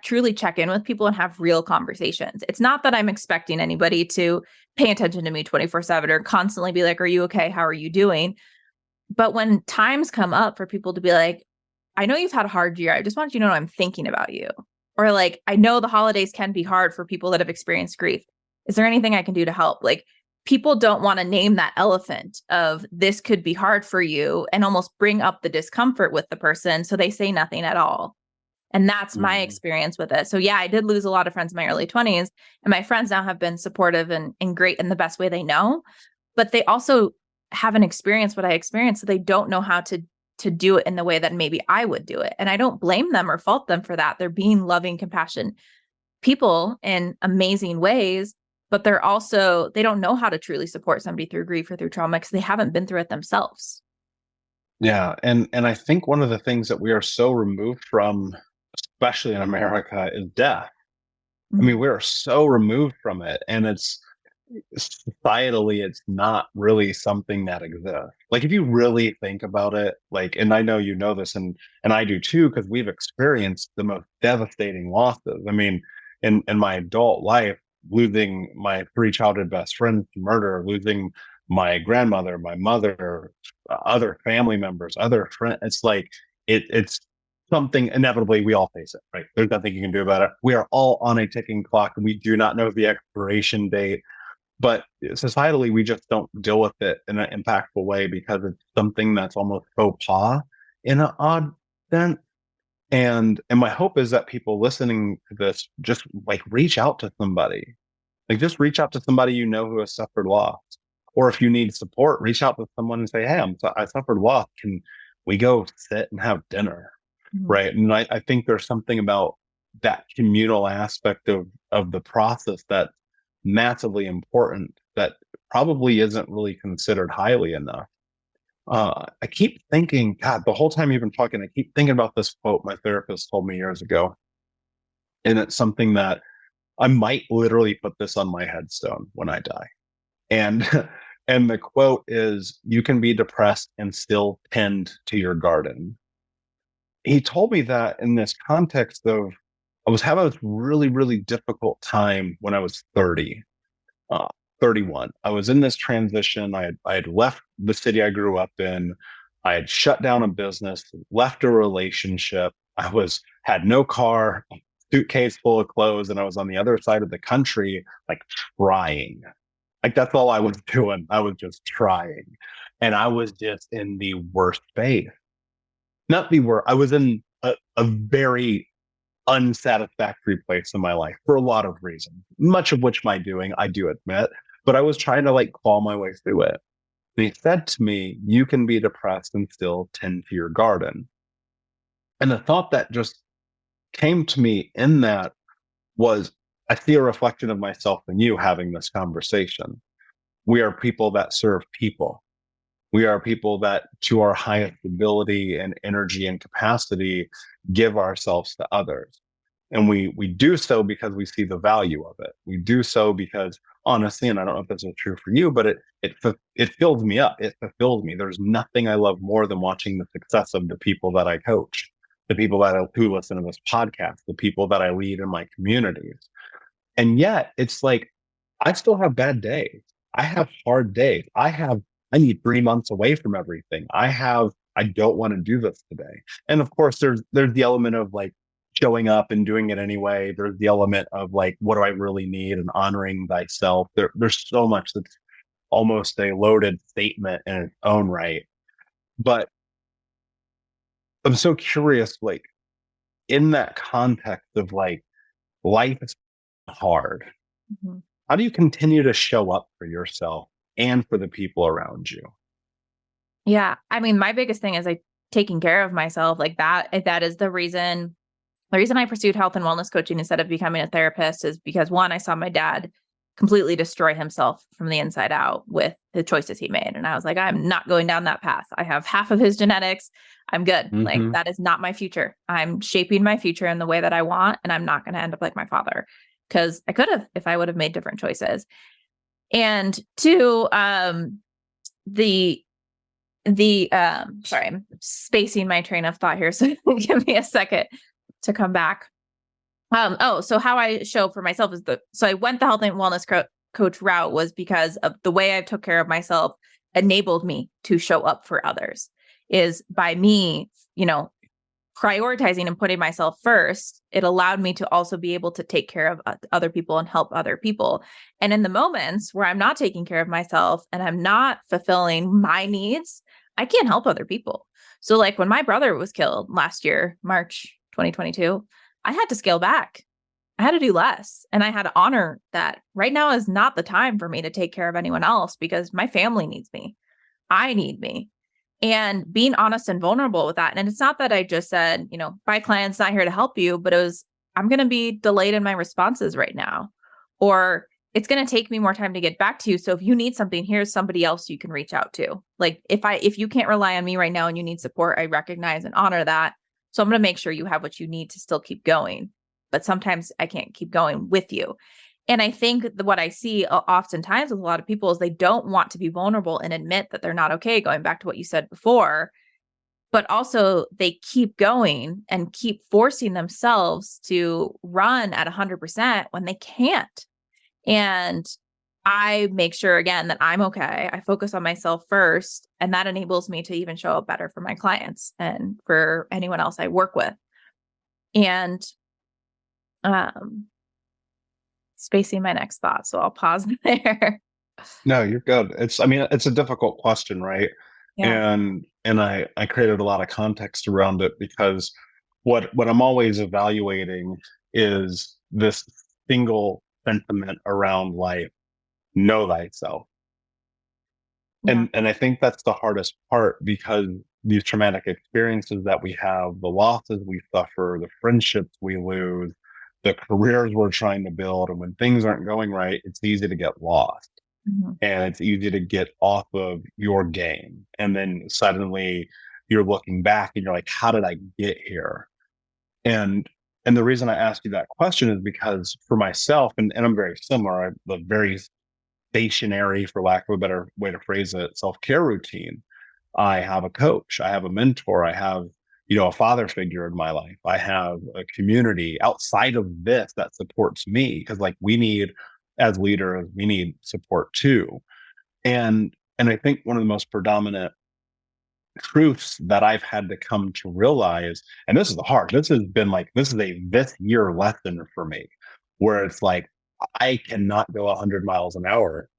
Speaker 2: truly check in with people and have real conversations. It's not that I'm expecting anybody to pay attention to me 24/7 or constantly be like, are you okay? How are you doing? But when times come up for people to be like, I know you've had a hard year. I just want you to know I'm thinking about you. Or like, I know the holidays can be hard for people that have experienced grief. Is there anything I can do to help? Like, people don't want to name that elephant of this could be hard for you and almost bring up the discomfort with the person. So they say nothing at all. And that's my experience with it. So yeah, I did lose a lot of friends in my early 20s, and my friends now have been supportive and great in the best way they know, but they also haven't experienced what I experienced. So they don't know how to do it in the way that maybe I would do it. And I don't blame them or fault them for that. They're being loving, compassionate people in amazing ways, but they don't know how to truly support somebody through grief or through trauma because they haven't been through it themselves.
Speaker 1: Yeah. And I think one of the things that we are so removed from, especially in America, is death. I mean, we are so removed from it. And it's societally, it's not really something that exists. Like, if you really think about it, like, and I know you know this, and I do too, because we've experienced the most devastating losses. I mean, in my adult life, losing my 3 childhood best friends to murder, losing my grandmother, my mother, other family members, other friends. It's like it's something inevitably we all face it, right? There's nothing you can do about it. We are all on a ticking clock, and we do not know the expiration date. But societally, we just don't deal with it in an impactful way because it's something that's almost faux pas in an odd sense. And my hope is that people listening to this just like reach out to somebody. Like, just reach out to somebody you know who has suffered loss. Or if you need support, reach out to someone and say, hey, I suffered loss. Can we go sit and have dinner? Right. And I think there's something about that communal aspect of the process that's massively important that probably isn't really considered highly enough. I keep thinking, God, the whole time you've been talking, I keep thinking about this quote my therapist told me years ago. And it's something that I might literally put this on my headstone when I die. And and the quote is, you can be depressed and still tend to your garden. He told me that in this context of, I was having this really, really difficult time when I was 30, 31. I was in this transition. I had left the city I grew up in. I had shut down a business, left a relationship. Had no car, suitcase full of clothes, and I was on the other side of the country, like, trying. Like, that's all I was doing. I was just trying. And I was just in the worst space. Not the worst. I was in a very unsatisfactory place in my life for a lot of reasons, much of which my doing, I do admit, but I was trying to like claw my way through it. And he said to me, you can be depressed and still tend to your garden. And the thought that just came to me in that was, I see a reflection of myself and you having this conversation. We are people that serve people. We are people that, to our highest ability and energy and capacity, give ourselves to others. And we do so because we see the value of it. We do so because, honestly, and I don't know if this is true for you, but it fills me up. It fulfills me. There's nothing I love more than watching the success of the people that I coach, the people who listen to this podcast, the people that I lead in my communities. And yet it's like, I still have bad days. I have hard days. I need 3 months away from everything. I don't want to do this today. And of course, there's the element of like showing up and doing it anyway. There's the element of like, what do I really need, and honoring thyself. There's so much that's almost a loaded statement in its own right. But I'm so curious, like, in that context of like, life is hard.
Speaker 2: Mm-hmm.
Speaker 1: How do you continue to show up for yourself and for the people around you?
Speaker 2: Yeah. I mean, my biggest thing is like taking care of myself. Like that is the reason I pursued health and wellness coaching instead of becoming a therapist, is because, one, I saw my dad completely destroy himself from the inside out with the choices he made. And I was like, I'm not going down that path. I have half of his genetics. I'm good.
Speaker 1: Mm-hmm.
Speaker 2: Like, that is not my future. I'm shaping my future in the way that I want, and I'm not going to end up like my father, because I could have if I would have made different choices. And two, sorry, I'm spacing my train of thought here, so give me a second to come back. So how I show for myself is so I went the health and wellness coach route was because of the way I took care of myself enabled me to show up for others, is by me, prioritizing and putting myself first. It allowed me to also be able to take care of other people and help other people. And in the moments where I'm not taking care of myself and I'm not fulfilling my needs, I can't help other people. So like when my brother was killed last year, March 2022, I had to scale back. I had to do less. And I had to honor that right now is not the time for me to take care of anyone else, because my family needs me. I need me. And being honest and vulnerable with that. And it's not that I just said, my client's not here to help you, but it was, I'm going to be delayed in my responses right now. Or it's going to take me more time to get back to you. So if you need something, here's somebody else you can reach out to. Like if you can't rely on me right now and you need support, I recognize and honor that. So I'm going to make sure you have what you need to still keep going. But sometimes I can't keep going with you. And I think what I see oftentimes with a lot of people is they don't want to be vulnerable and admit that they're not okay, going back to what you said before. But also they keep going and keep forcing themselves to run at 100% when they can't. And I make sure, again, that I'm okay. I focus on myself first, and that enables me to even show up better for my clients and for anyone else I work with. And spacing my next thought, so I'll pause there.
Speaker 1: No, you're good. I mean, it's a difficult question, right?
Speaker 2: Yeah.
Speaker 1: And I created a lot of context around it because what I'm always evaluating is this single sentiment around life: know thyself.
Speaker 2: Yeah.
Speaker 1: And I think that's the hardest part, because these traumatic experiences that we have, the losses we suffer, the friendships we lose, the careers we're trying to build, and when things aren't going right, it's easy to get lost.
Speaker 2: Mhm.
Speaker 1: And it's easy to get off of your game. And then suddenly you're looking back and you're like, how did I get here? And the reason I asked you that question is because for myself, and I'm very similar, I'm a very stationary, for lack of a better way to phrase it, self-care routine. I have a coach, I have a mentor, I have, a father figure in my life. I have a community outside of this that supports me, because like we need, as leaders, we need support too. And I think one of the most predominant truths that I've had to come to realize, and this is hard, this is a this year lesson for me, where it's like I cannot go 100 miles an hour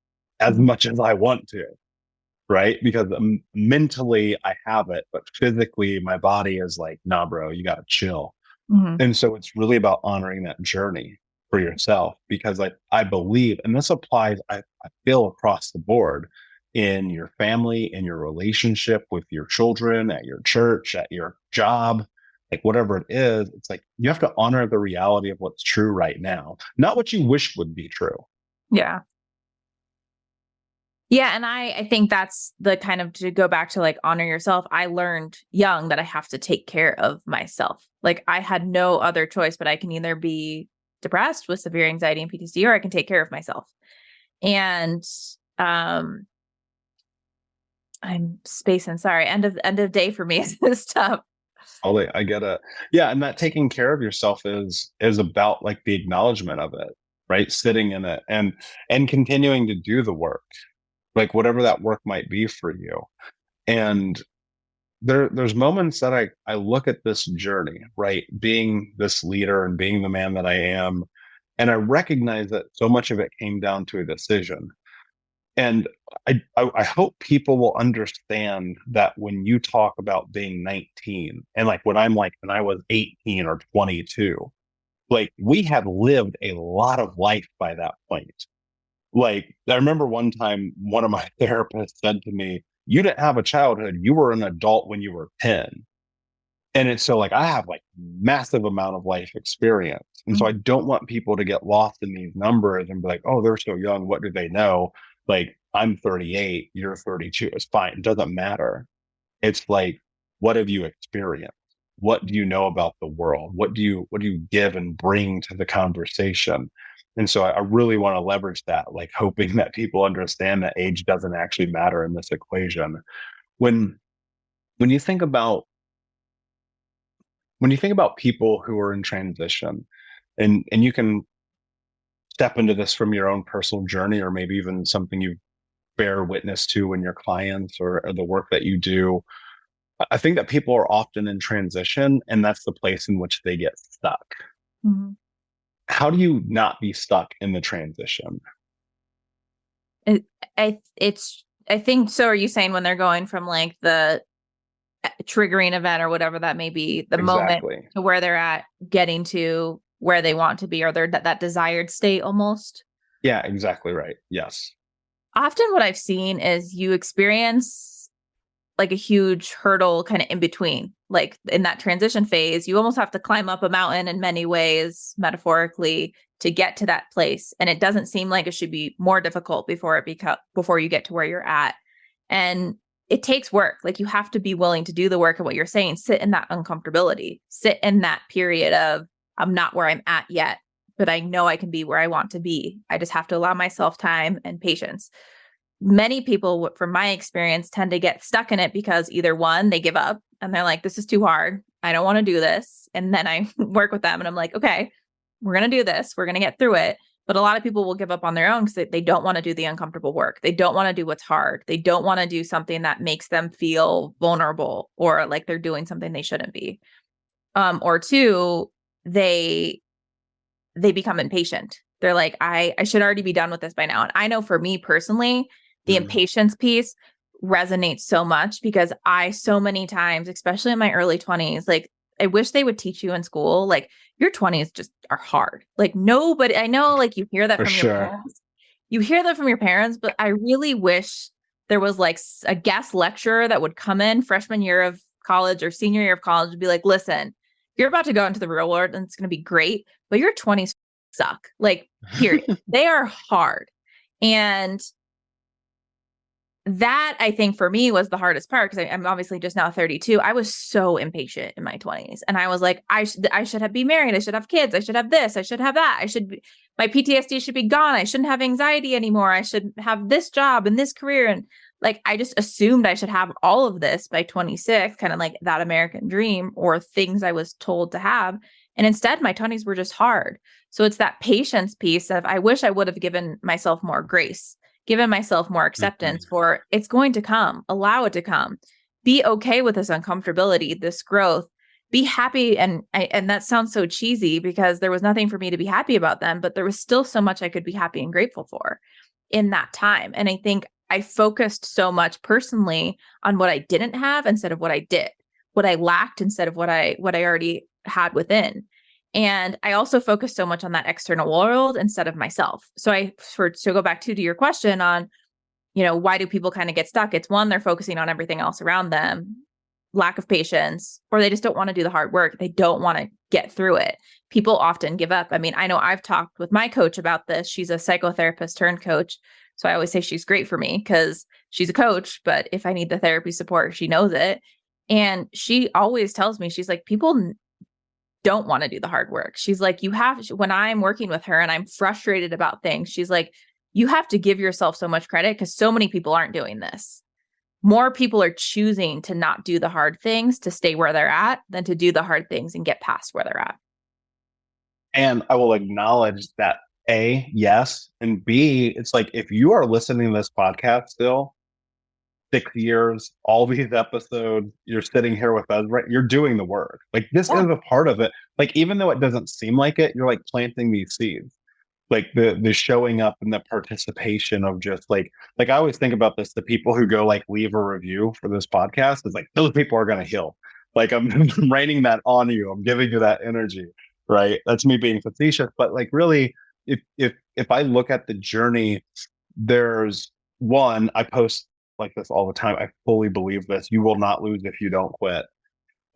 Speaker 1: as much as I want to, right? Because mentally I have it, but physically my body is like, nah, bro, you got to chill.
Speaker 2: Mhm.
Speaker 1: And so it's really about honoring that journey for yourself, because I believe, and this applies, I feel, across the board, in your family, in your relationship with your children, at your church, at your job, like whatever it is, it's like you have to honor the reality of what's true right now, not what you wish would be true.
Speaker 2: Yeah. Yeah. And I think that's the kind of, to go back to like honor yourself. I learned young that I have to take care of myself. Like I had no other choice, but I can either be depressed with severe anxiety and PTSD, or I can take care of myself. And I'm spacing. Sorry. End of day for me is tough.
Speaker 1: Oh, I get it. Yeah, and that taking care of yourself is about like the acknowledgement of it, right? Sitting in it and continuing to do the work, like whatever that work might be for you. And there's moments that I look at this journey, right? Being this leader and being the man that I am, and I recognize that so much of it came down to a decision. And I hope people will understand that when you talk about being 19, and like what I'm like when I was 18 or 22, like we had lived a lot of life by that point. Like I remember one time one of my therapists said to me, "You didn't have a childhood. You were an adult when you were 10." And it's so like I have like massive amount of life experience. And so I don't want people to get lost in these numbers and be like, oh, they're so young. What do they know? Like I'm 38, you're 32. It's fine. It doesn't matter. It's like, what have you experienced? What do you know about the world? What do you give and bring to the conversation? And so I really want to leverage that, like hoping that people understand that age doesn't actually matter in this equation. When when you think about people who are in transition, and you can step into this from your own personal journey, or maybe even something you bear witness to in your clients, or the work that you do, I think that people are often in transition, and that's the place in which they get stuck.
Speaker 2: Mhm.
Speaker 1: How do you not be stuck in the transition?
Speaker 2: It, I think so. Are you saying when they're going from like the triggering event or whatever that may be, the moment
Speaker 1: Exactly.
Speaker 2: to where they're at, getting to where they want to be, or they're that desired state almost?
Speaker 1: Yeah, exactly right. Yes.
Speaker 2: Often what I've seen is you experience like a huge hurdle kind of in between. like in that transition phase, you almost have to climb up a mountain in many ways, metaphorically, to get to that place. And it doesn't seem like it should be more difficult before you get to where you're at. And it takes work. Like you have to be willing to do the work of what you're saying, sit in that uncomfortability, sit in that period of, I'm not where I'm at yet, but I know I can be where I want to be. I just have to allow myself time and patience. Many people, from my experience, tend to get stuck in it because either one, they give up and they're like, this is too hard. I don't want to do this. And then I work with them and I'm like, okay, we're going to do this. We're going to get through it. But a lot of people will give up on their own because they don't want to do the uncomfortable work. They don't want to do what's hard. They don't want to do something that makes them feel vulnerable or like they're doing something they shouldn't be. Or two, they become impatient. They're like, I should already be done with this by now. And I know for me personally, the impatience piece resonates so much because I so many times, especially in my early 20s, like I wish they would teach you in school, like your 20s just are hard. Like nobody, I know like you hear that from your parents. You hear that from your parents, but I really wish there was like a guest lecturer that would come in freshman year of college or senior year of college and be like, listen, you're about to go into the real world and it's going to be great, but your 20s suck. Like, period. They are hard. And that I think for me was the hardest part because I'm obviously just now 32. I was so impatient in my 20s. And I was like, I should be married. I should have kids. I should have this. I should have that. My PTSD should be gone. I shouldn't have anxiety anymore. I should have this job and this career. And like, I just assumed I should have all of this by 26, kind of like that American dream or things I was told to have. And instead, my 20s were just hard. So it's that patience piece of, I wish I would have given myself more grace, given myself more acceptance for it's going to come, allow it to come, be okay with this uncomfortability, this growth, be happy. And that sounds so cheesy because there was nothing for me to be happy about then, but there was still so much I could be happy and grateful for in that time. And I think I focused so much personally on what I didn't have instead of what I did, what I lacked instead of what I already had within. And I also focused so much on that external world instead of myself. So go back to your question on, why do people kind of get stuck? It's one, they're focusing on everything else around them, lack of patience, or they just don't want to do the hard work. They don't want to get through it. People often give up. I mean, I know I've talked with my coach about this. She's a psychotherapist turned coach. So I always say she's great for me because she's a coach, but if I need the therapy support, she knows it. And she always tells me, she's like, people don't want to do the hard work. She's like, when I'm working with her and I'm frustrated about things, she's like, you have to give yourself so much credit because so many people aren't doing this. More people are choosing to not do the hard things to stay where they're at than to do the hard things and get past where they're at.
Speaker 1: And I will acknowledge that A, yes. And B, it's like, if you are listening to this podcast still, 6 years, all these episodes, you're sitting here with us, right? You're doing the work. Like this is a part of it. Like, even though it doesn't seem like it, you're like planting these seeds. Like the showing up and the participation of just like I always think about this, the people who go like leave a review for this podcast is like, those people are going to heal. Like I'm raining that on you. I'm giving you that energy, right? That's me being facetious. But like really, if I look at the journey, there's one, I post like this all the time. I fully believe this. You will not lose if you don't quit.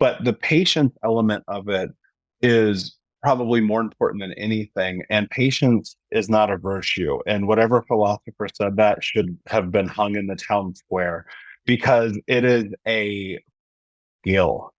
Speaker 1: But the patience element of it is probably more important than anything. And patience is not a virtue. And whatever philosopher said that should have been hung in the town square because it is a skill.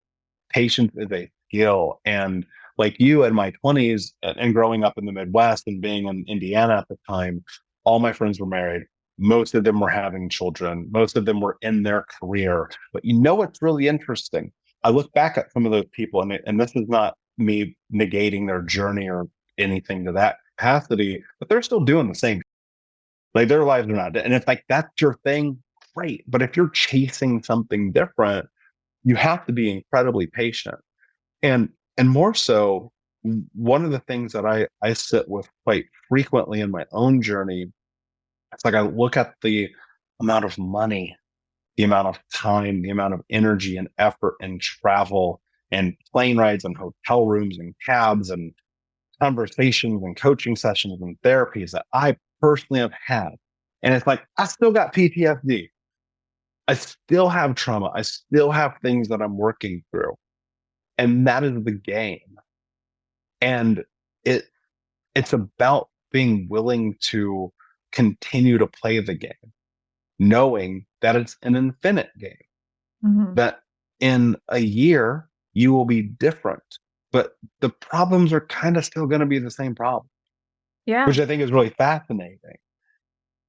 Speaker 1: Patience is a skill. And like you in my 20s and growing up in the Midwest and being in Indiana at the time, all my friends were married. Most of them were having children. Most of them were in their career. But you know what's really interesting? I look back at some of those people, and this is not me negating their journey or anything to that capacity, but they're still doing the same. Like their lives are not. And it's like, that's your thing, great. But if you're chasing something different, you have to be incredibly patient. And more so, one of the things that I sit with quite frequently in my own journey, it's like I look at the amount of money, the amount of time, the amount of energy and effort and travel and plane rides and hotel rooms and cabs and conversations and coaching sessions and therapies that I personally have had. And it's like, I still got PTSD. I still have trauma. I still have things that I'm working through. And that is the game. And it's about being willing to continue to play the game, knowing that it's an infinite game, that in a year you will be different, but the problems are kind of still going to be the same problem,
Speaker 2: Yeah.
Speaker 1: which I think is really fascinating.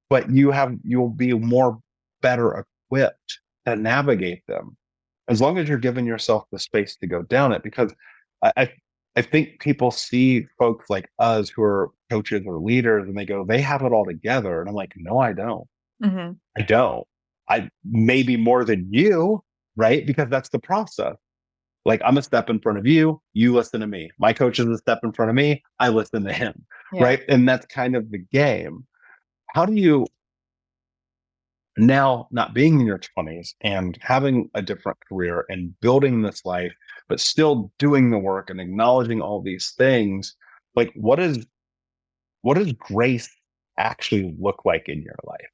Speaker 1: But you'll be more better equipped to navigate them as long as you're giving yourself the space to go down it. Because I think people see folks like us who are coaches or leaders and they go, they have it all together. And I'm like, no, I don't. I don't. I maybe more than you, right? Because that's the process. Like, I'm a step in front of you, you listen to me. My coach is a step in front of me, I listen to him, right? And that's kind of the game. How do you now, not being in your 20s and having a different career and building this life, but still doing the work and acknowledging all these things, like what does grace actually look like in your life?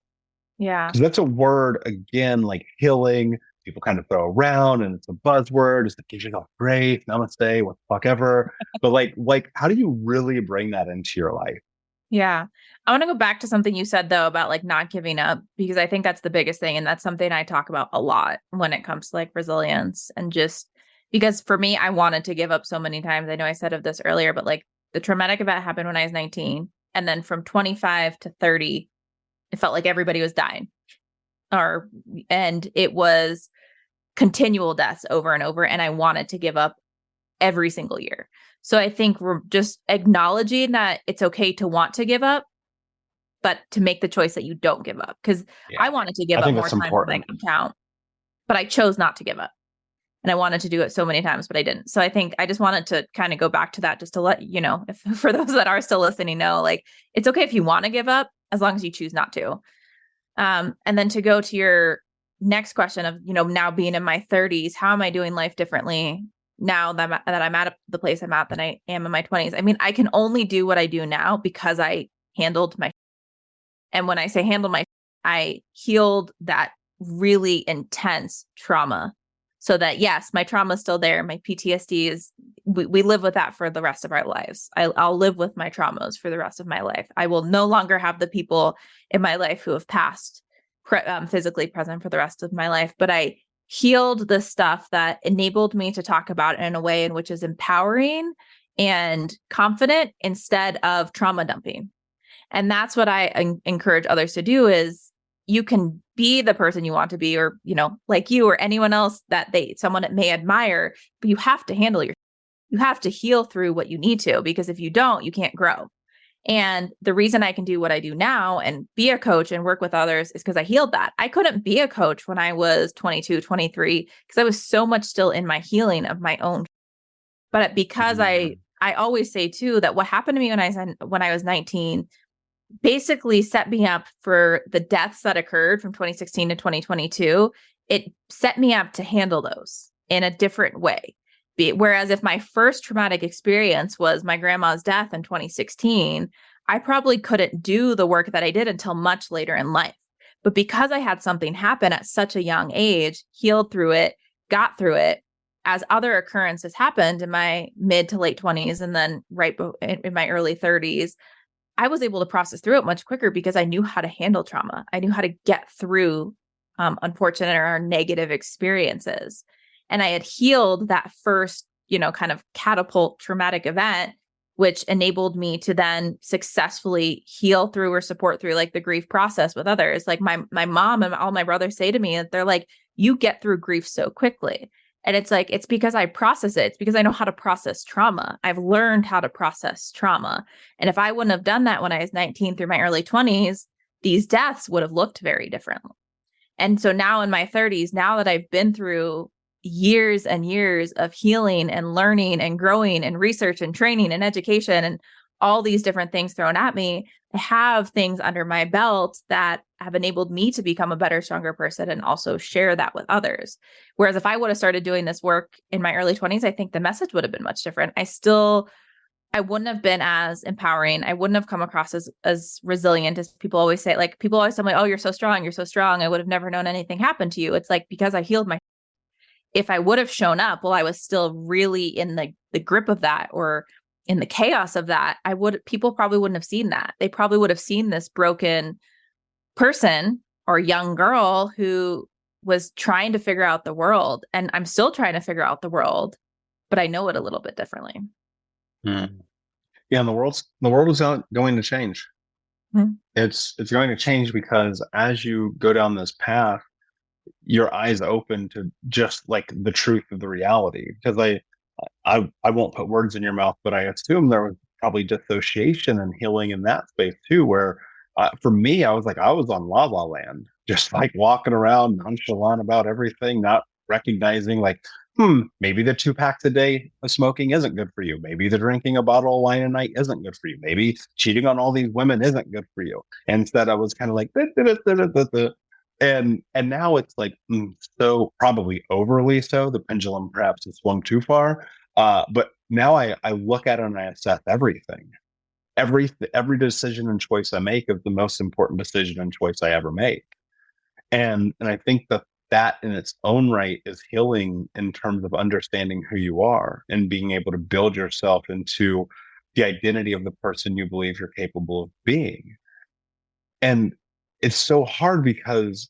Speaker 2: Yeah.
Speaker 1: Because that's a word, again, like healing, people kind of throw around and it's a buzzword. It's like, give yourself grace, namaste, what the fuck ever. But like, how do you really bring that into your life?
Speaker 2: Yeah. I want to go back to something you said though about like not giving up, because I think that's the biggest thing. And that's something I talk about a lot when it comes to like resilience, and just because for me, I wanted to give up so many times. I know I said of this earlier, but like the traumatic event happened when I was 19. And then from 25 to 30, it felt like everybody was dying, and it was continual deaths over and over. And I wanted to give up every single year. So I think we're just acknowledging that it's okay to want to give up, but to make the choice that you don't give up. Because I wanted to give up more times than I can count, but I chose not to give up. And I wanted to do it so many times, but I didn't. So I think I just wanted to kind of go back to that just to let you know, if for those that are still listening, know, like, it's okay if you want to give up as long as you choose not to. And then to go to your next question of, now being in my 30s, how am I doing life differently now that I'm at the place I'm at than I am in my 20s? I mean, I can only do what I do now because I handled my, and when I say handle my, I healed that really intense trauma, so that yes, my trauma is still there. My PTSD is, we live with that for the rest of our lives. I'll live with my traumas for the rest of my life. I will no longer have the people in my life who have passed physically present for the rest of my life, but I healed the stuff that enabled me to talk about it in a way in which is empowering and confident instead of trauma dumping. And that's what I encourage others to do is you can be the person you want to be, or, like you or anyone else that someone that may admire, but you have to handle you have to heal through what you need to, because if you don't, you can't grow. And the reason I can do what I do now and be a coach and work with others is because I healed that. I couldn't be a coach when I was 22, 23, because I was so much still in my healing of my own. But because I always say too, that what happened to me when I was 19 basically set me up for the deaths that occurred from 2016 to 2022. It set me up to handle those in a different way. Whereas if my first traumatic experience was my grandma's death in 2016, I probably couldn't do the work that I did until much later in life. But because I had something happen at such a young age, healed through it, got through it, as other occurrences happened in my mid to late 20s and then in my early 30s, I was able to process through it much quicker because I knew how to handle trauma. I knew how to get through unfortunate or negative experiences. And I had healed that first, kind of catapult traumatic event, which enabled me to then successfully heal through or support through like the grief process with others. Like my mom and all my brothers say to me that they're like, you get through grief so quickly. And it's like, it's because I process it. It's because I know how to process trauma. I've learned how to process trauma. And if I wouldn't have done that when I was 19 through my early 20s, these deaths would have looked very differently. And so now in my 30s, now that I've been through years and years of healing and learning and growing and research and training and education and all these different things thrown at me, I have things under my belt that have enabled me to become a better, stronger person and also share that with others. Whereas if I would have started doing this work in my early 20s, I think the message would have been much different. I wouldn't have been as empowering. I wouldn't have come across as resilient as people always say. Like people always tell me, oh, you're so strong. You're so strong. I would have never known anything happened to you. It's like, because I healed my, if I would have shown up while I was still really in the grip of that or in the chaos of that, people probably wouldn't have seen that. They probably would have seen this broken person or young girl who was trying to figure out the world. And I'm still trying to figure out the world, but I know it a little bit differently.
Speaker 1: Mm. Yeah, and the world is going to change.
Speaker 2: Hmm.
Speaker 1: It's going to change because as you go down this path, your eyes open to just like the truth of the reality. Because I won't put words in your mouth, but I assume there was probably dissociation and healing in that space too, where for me, I was on La La Land, just like walking around nonchalant about everything, not recognizing like, maybe the 2 packs a day of smoking isn't good for you. Maybe the drinking a bottle of wine a night isn't good for you. Maybe cheating on all these women isn't good for you. And instead, I was kind of like, and now it's like so probably overly so. The pendulum perhaps has swung too far. But now I look at it and I assess everything. Every decision and choice I make is the most important decision and choice I ever make. And I think that in its own right is healing in terms of understanding who you are and being able to build yourself into the identity of the person you believe you're capable of being. And it's so hard because,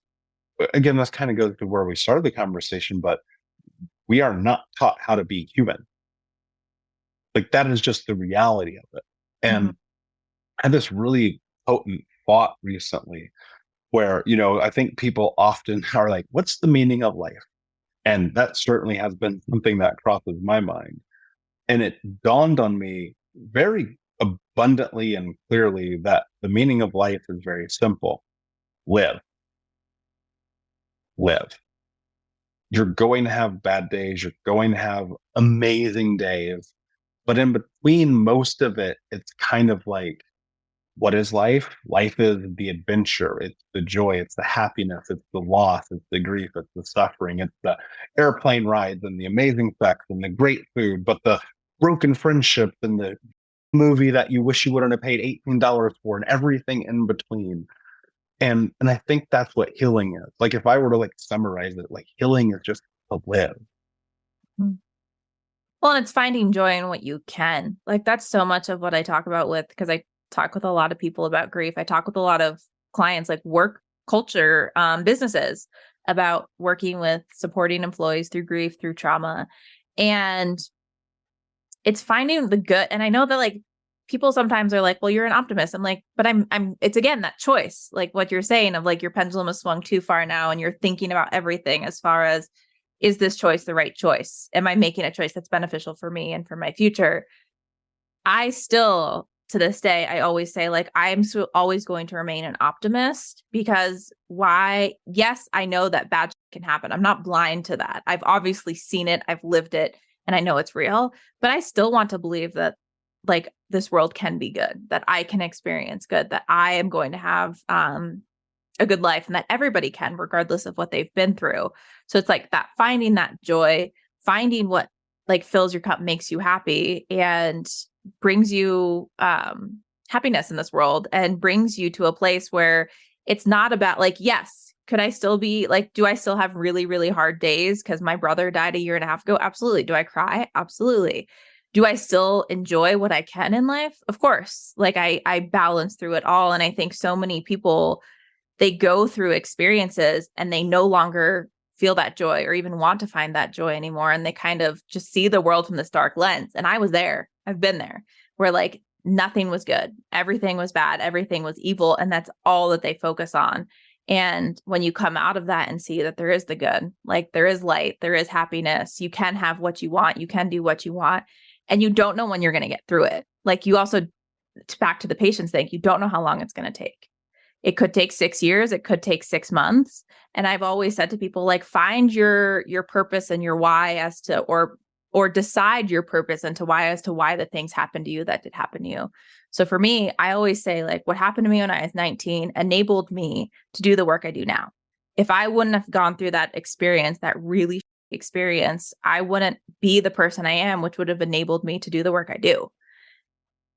Speaker 1: again, this kind of goes to where we started the conversation, but we are not taught how to be human. Like that is just the reality of it. And I had this really potent thought recently where, I think people often are like, what's the meaning of life? And that certainly has been something that crosses my mind. And it dawned on me very abundantly and clearly that the meaning of life is very simple. Live. You're going to have bad days. You're going to have amazing days. But in between most of it, it's kind of like, what is life? Life is the adventure. It's the joy. It's the happiness. It's the loss. It's the grief. It's the suffering. It's the airplane rides and the amazing sex and the great food, but the broken friendships and the movie that you wish you wouldn't have paid $18 for and everything in between. And I think that's what healing is. Like if I were to like summarize it, like healing is just to live.
Speaker 2: Well, and it's finding joy in what you can. Like that's so much of what I talk about because I talk with a lot of people about grief. I talk with a lot of clients, like work culture, businesses, about working with supporting employees through grief, through trauma. And it's finding the good. And I know that like people sometimes are like, well, you're an optimist. I'm like, but it's again, that choice, like what you're saying of like your pendulum has swung too far now. And you're thinking about everything as far as, is this choice the right choice? Am I making a choice that's beneficial for me and for my future? I still, to this day, I always say like, I am always going to remain an optimist because yes, I know that bad can happen. I'm not blind to that. I've obviously seen it. I've lived it and I know it's real, but I still want to believe that like this world can be good, that I can experience good, that I am going to have, a good life and that everybody can, regardless of what they've been through. So it's like that, finding that joy, finding what like fills your cup, makes you happy and brings you happiness in this world and brings you to a place where it's not about like, yes, could I still be like, do I still have really, really hard days because my brother died a year and a half ago? Absolutely. Do I cry? Absolutely. Do I still enjoy what I can in life? Of course. Like I balance through it all. And I think so many people, they go through experiences and they no longer feel that joy or even want to find that joy anymore. And they kind of just see the world from this dark lens. And I was there. I've been there where like nothing was good. Everything was bad. Everything was evil. And that's all that they focus on. And when you come out of that and see that there is the good, like there is light, there is happiness, you can have what you want, you can do what you want, and you don't know when you're going to get through it. Like you also, back to the patience thing, you don't know how long it's going to take. It could take 6 years. It could take 6 months. And I've always said to people, like, find your purpose and your why as to, or decide your purpose and to why as to why the things happened to you that did happen to you. So for me, I always say like what happened to me when I was 19 enabled me to do the work I do now. If I wouldn't have gone through that experience, that really experience, I wouldn't be the person I am, which would have enabled me to do the work I do.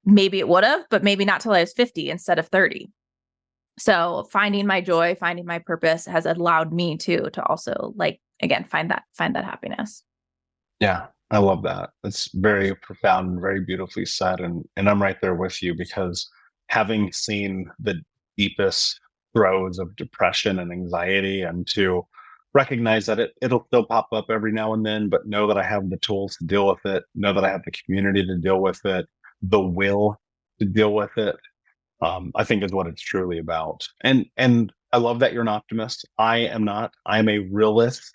Speaker 2: Maybe it would have, but maybe not till I was 50 instead of 30. So finding my joy, finding my purpose has allowed me to also like again, find that happiness.
Speaker 1: Yeah, I love that. It's very profound and very beautifully said. And I'm right there with you, because having seen the deepest throes of depression and anxiety, and to recognize that it'll still pop up every now and then, but know that I have the tools to deal with it, know that I have the community to deal with it, the will to deal with it, I think is what it's truly about. And I love that you're an optimist. I am not. I am a realist.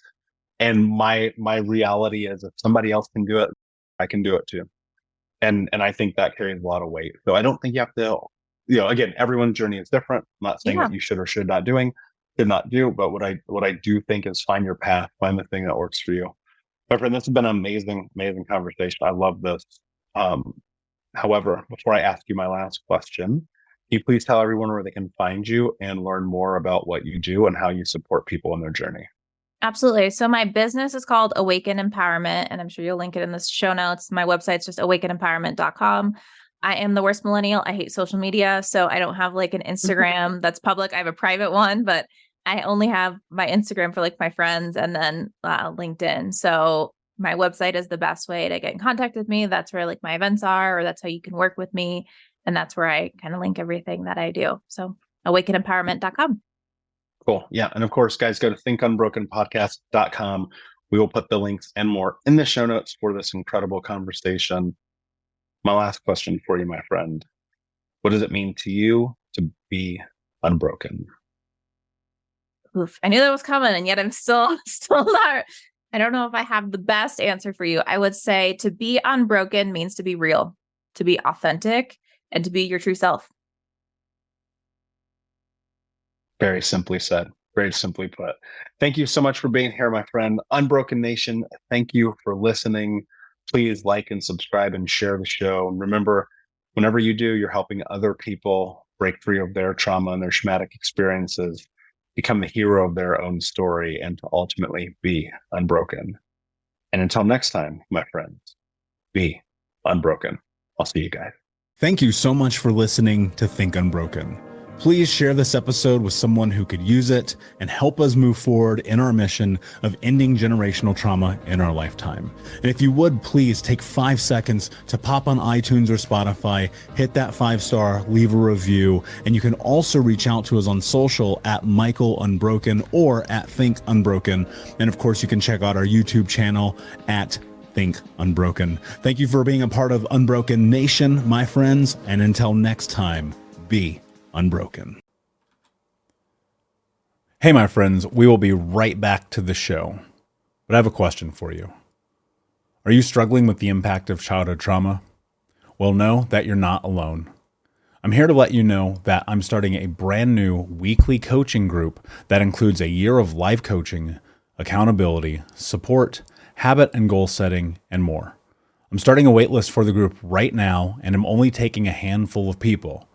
Speaker 1: And my reality is, if somebody else can do it, I can do it too. And I think that carries a lot of weight. So I don't think you have to, again, everyone's journey is different. I'm not saying
Speaker 2: Yeah.
Speaker 1: what you should or should not do, but what I do think is find your path, find the thing that works for you. My friend, this has been an amazing, amazing conversation. I love this. However, before I ask you my last question, can you please tell everyone where they can find you and learn more about what you do and how you support people in their journey?
Speaker 2: Absolutely. So my business is called Awaken Empowerment, and I'm sure you'll link it in the show notes. My website's just awakenempowerment.com. I am the worst millennial. I hate social media. So I don't have like an Instagram that's public. I have a private one, but I only have my Instagram for like my friends, and then LinkedIn. So my website is the best way to get in contact with me. That's where like my events are, or that's how you can work with me. And that's where I kind of link everything that I do. So awakenempowerment.com.
Speaker 1: Cool. Yeah. And of course, guys, go to thinkunbrokenpodcast.com. We will put the links and more in the show notes for this incredible conversation. My last question for you, my friend. What does it mean to you to be unbroken?
Speaker 2: Oof, I knew that was coming, and yet I'm still not. I don't know if I have the best answer for you. I would say to be unbroken means to be real, to be authentic, and to be your true self.
Speaker 1: Very simply said, very simply put. Thank you so much for being here, my friend. Unbroken Nation, thank you for listening. Please like and subscribe and share the show. And remember, whenever you do, you're helping other people break free of their trauma and their traumatic experiences, become the hero of their own story, and to ultimately be unbroken. And until next time, my friends, be unbroken. I'll see you guys.
Speaker 3: Thank you so much for listening to Think Unbroken. Please share this episode with someone who could use it and help us move forward in our mission of ending generational trauma in our lifetime. And if you would, please take 5 seconds to pop on iTunes or Spotify, hit that 5-star, leave a review, and you can also reach out to us on social at Michael Unbroken or at Think Unbroken. And of course, you can check out our YouTube channel at Think Unbroken. Thank you for being a part of Unbroken Nation, my friends, and until next time, be unbroken. Hey, my friends, we will be right back to the show. But I have a question for you. Are you struggling with the impact of childhood trauma? Well, know that you're not alone. I'm here to let you know that I'm starting a brand new weekly coaching group that includes a year of live coaching, accountability, support, habit and goal setting, and more. I'm starting a waitlist for the group right now, and I'm only taking a handful of people.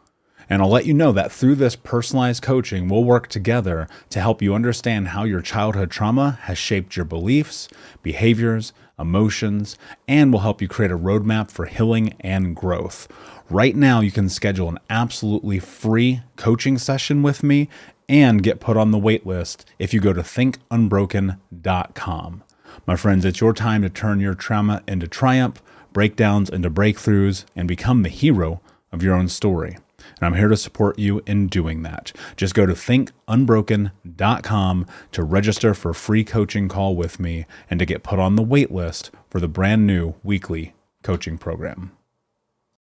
Speaker 3: And I'll let you know that through this personalized coaching, we'll work together to help you understand how your childhood trauma has shaped your beliefs, behaviors, emotions, and will help you create a roadmap for healing and growth. Right now, you can schedule an absolutely free coaching session with me and get put on the wait list if you go to thinkunbroken.com. My friends, it's your time to turn your trauma into triumph, breakdowns into breakthroughs, and become the hero of your own story. And I'm here to support you in doing that. Just go to thinkunbroken.com to register for a free coaching call with me and to get put on the wait list for the brand new weekly coaching program.